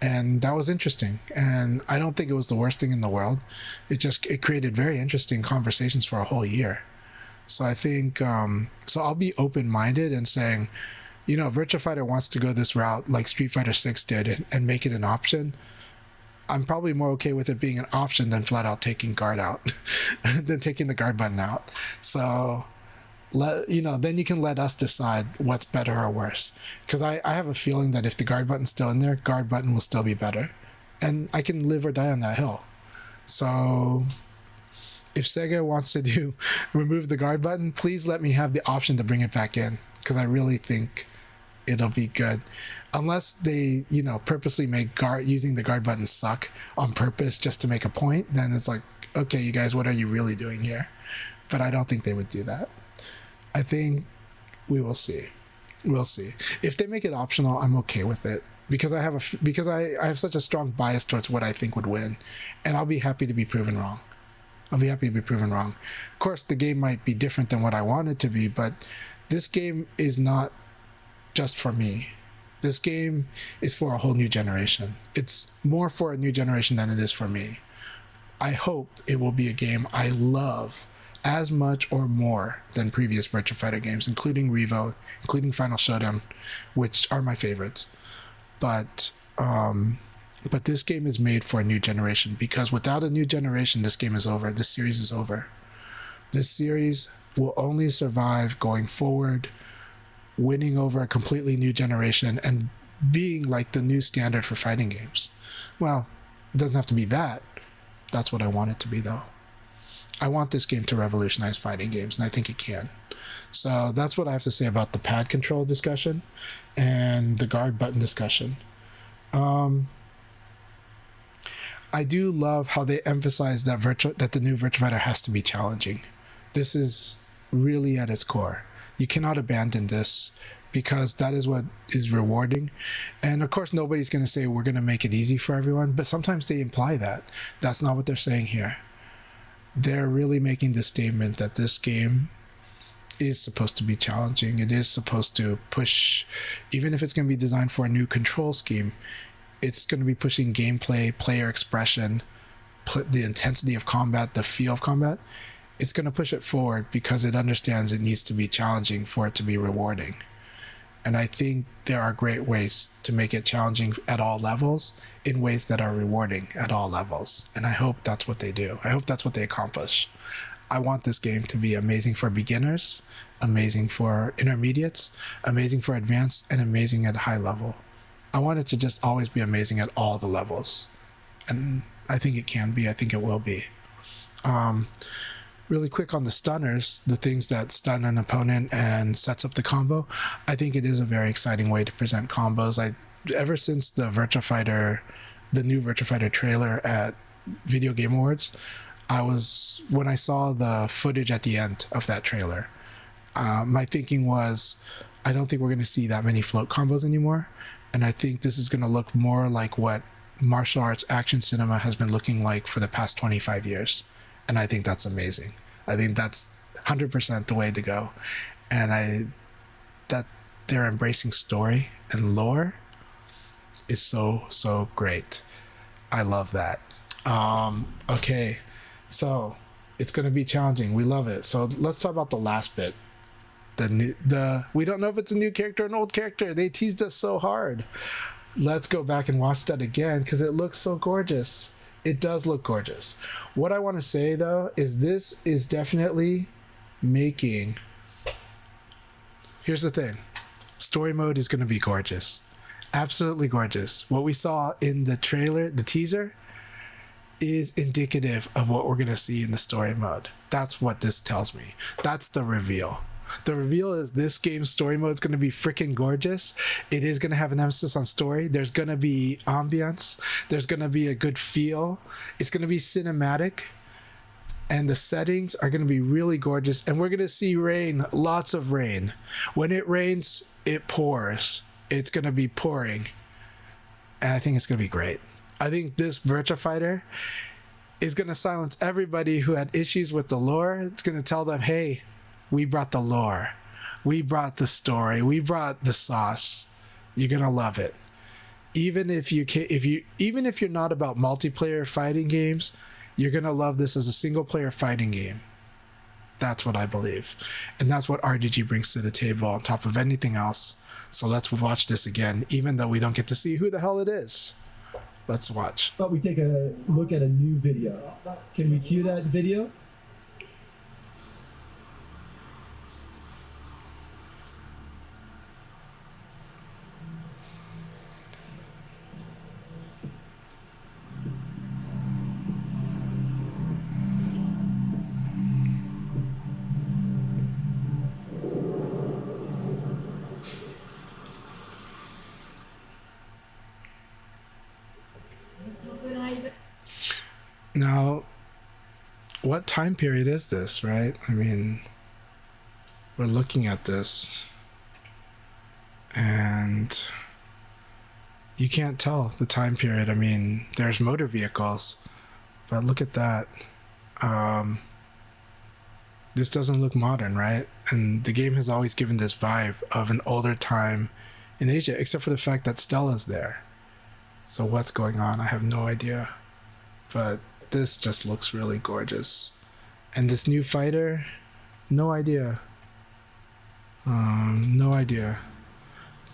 And that was interesting. And I don't think it was the worst thing in the world. It created very interesting conversations for a whole year. So I think, so I'll be open-minded and saying, you know, Virtua Fighter wants to go this route like Street Fighter 6 did and make it an option. I'm probably more okay with it being an option than flat out taking guard out, than taking the guard button out. So, then you can let us decide what's better or worse. Because I have a feeling that if the guard button's still in there, guard button will still be better. And I can live or die on that hill. So if Sega wants to remove the guard button, please let me have the option to bring it back in. Because I really think it'll be good. Unless they, purposely make using the guard button suck on purpose just to make a point, then it's like, okay, you guys, what are you really doing here? But I don't think they would do that. I think we will see. We'll see. If they make it optional, I'm okay with it because I have such a strong bias towards what I think would win, and I'll be happy to be proven wrong. Of course, the game might be different than what I want it to be, but this game is not just for me. This game is for a whole new generation. It's more for a new generation than it is for me. I hope it will be a game I love as much or more than previous Virtua Fighter games, including Revo, including Final Showdown, which are my favorites. But this game is made for a new generation, because without a new generation, this game is over. This series is over. This series will only survive going forward, winning over a completely new generation, and being like the new standard for fighting games. Well, it doesn't have to be that. That's what I want it to be, though. I want this game to revolutionize fighting games, and I think it can. So that's what I have to say about the pad control discussion and the guard button discussion. I do love how they emphasize that the new Virtua Fighter has to be challenging. This is really at its core. You cannot abandon this, because that is what is rewarding. And of course, nobody's going to say we're going to make it easy for everyone, but sometimes they imply that. That's not what they're saying here. They're really making the statement that this game is supposed to be challenging. It is supposed to push, even if it's going to be designed for a new control scheme, it's going to be pushing gameplay, player expression, the intensity of combat, the feel of combat. It's going to push it forward because it understands it needs to be challenging for it to be rewarding. And I think there are great ways to make it challenging at all levels in ways that are rewarding at all levels. And I hope that's what they do. I hope that's what they accomplish. I want this game to be amazing for beginners, amazing for intermediates, amazing for advanced, and amazing at high level. I want it to just always be amazing at all the levels. And I think it can be. I think it will be. Really quick on the stunners, the things that stun an opponent and sets up the combo. I think it is a very exciting way to present combos. Ever since the new Virtua Fighter trailer at Video Game Awards, when I saw the footage at the end of that trailer, my thinking was, I don't think we're going to see that many float combos anymore. And I think this is going to look more like what martial arts action cinema has been looking like for the past 25 years. And I think that's amazing. I think that's 100% the way to go. And that they're embracing story and lore is so, so great. I love that. Okay, so it's going to be challenging. We love it. So let's talk about the last bit. We don't know if it's a new character or an old character. They teased us so hard. Let's go back and watch that again because it looks so gorgeous. It does look gorgeous. What I want to say though is this is definitely making. Here's the thing. Story mode is going to be gorgeous. Absolutely gorgeous. What we saw in the trailer, the teaser, is indicative of what we're going to see in the story mode. That's what this tells me. That's the reveal. The reveal is this game's story mode is going to be freaking gorgeous. It is going to have an emphasis on story. There's going to be ambience. There's going to be a good feel. It's going to be cinematic. And the settings are going to be really gorgeous. And we're going to see rain, lots of rain. When it rains, it pours. It's going to be pouring. And I think it's going to be great. I think this Virtua Fighter is going to silence everybody who had issues with the lore. It's going to tell them, hey, we brought the lore. We brought the story. We brought the sauce. You're going to love it. Even if you're not about multiplayer fighting games, you're going to love this as a single player fighting game. That's what I believe. And that's what RGG brings to the table on top of anything else. So let's watch this again, even though we don't get to see who the hell it is. Let's watch. But we take a look at a new video. Can we cue that video? Now, what time period is this, right? I mean, we're looking at this and you can't tell the time period. I mean, there's motor vehicles, but look at that. This doesn't look modern, right? And the game has always given this vibe of an older time in Asia, except for the fact that Stella's there. So what's going on? I have no idea. But this just looks really gorgeous. And this new fighter, no idea. No idea.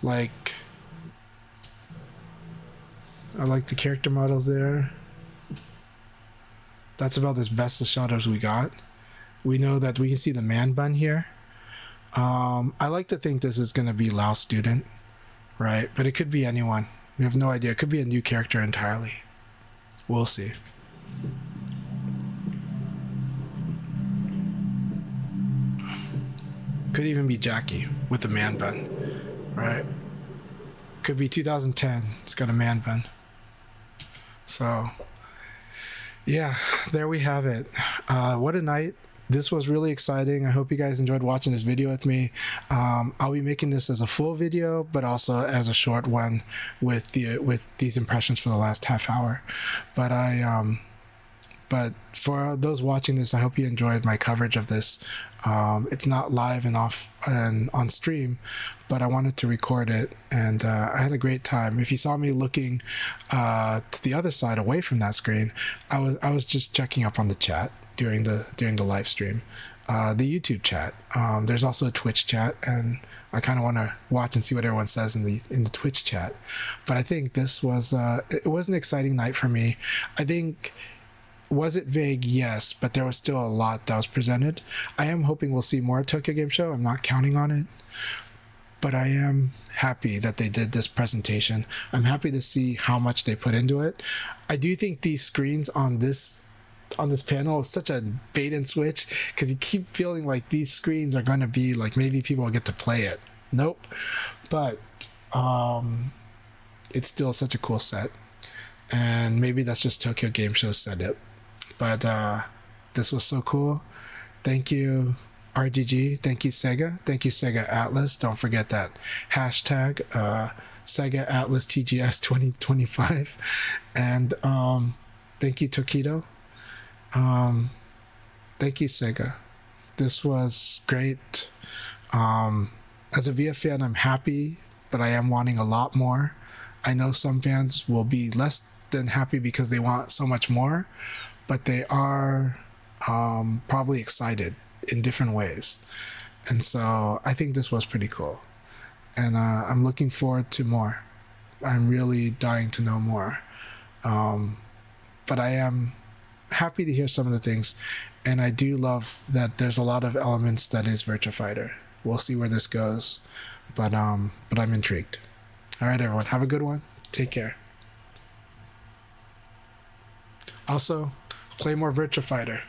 Like, I like the character models there. That's about as best a shot as we got. We know that we can see the man bun here. I like to think this is going to be Lao Student, right? But it could be anyone. We have no idea. It could be a new character entirely. We'll see. Could even be Jackie with the man bun, right? Could be 2010. It's got a man bun. So, yeah, there we have it. What a night. This was really exciting. I hope you guys enjoyed watching this video with me. I'll be making this as a full video, but also as a short one with these impressions for the last half hour. But for those watching this, I hope you enjoyed my coverage of this. It's not live and on stream, but I wanted to record it, and I had a great time. If you saw me looking to the other side away from that screen, I was just checking up on the chat during the live stream, the YouTube chat. There's also a Twitch chat, and I kind of want to watch and see what everyone says in the Twitch chat. But I think this was it was an exciting night for me. I think. Was it vague? Yes, but there was still a lot that was presented. I am hoping we'll see more at Tokyo Game Show. I'm not counting on it, but I am happy that they did this presentation. I'm happy to see how much they put into it. I do think these screens on this panel is such a bait and switch, because you keep feeling like these screens are going to be like maybe people will get to play it. Nope. But it's still such a cool set, and maybe that's just Tokyo Game Show setup. But this was so cool. Thank you, RGG. Thank you, Sega. Thank you, Sega Atlas. Don't forget that hashtag Sega Atlas TGS 2025. And thank you, Tokido. Thank you, Sega. This was great. As a VF fan, I'm happy, but I am wanting a lot more. I know some fans will be less than happy because they want so much more, but they are probably excited in different ways. And so I think this was pretty cool. And I'm looking forward to more. I'm really dying to know more. but I am happy to hear some of the things, and I do love that there's a lot of elements that is Virtua Fighter. We'll see where this goes, but I'm intrigued. All right, everyone, have a good one. Take care. Also, play more Virtua Fighter.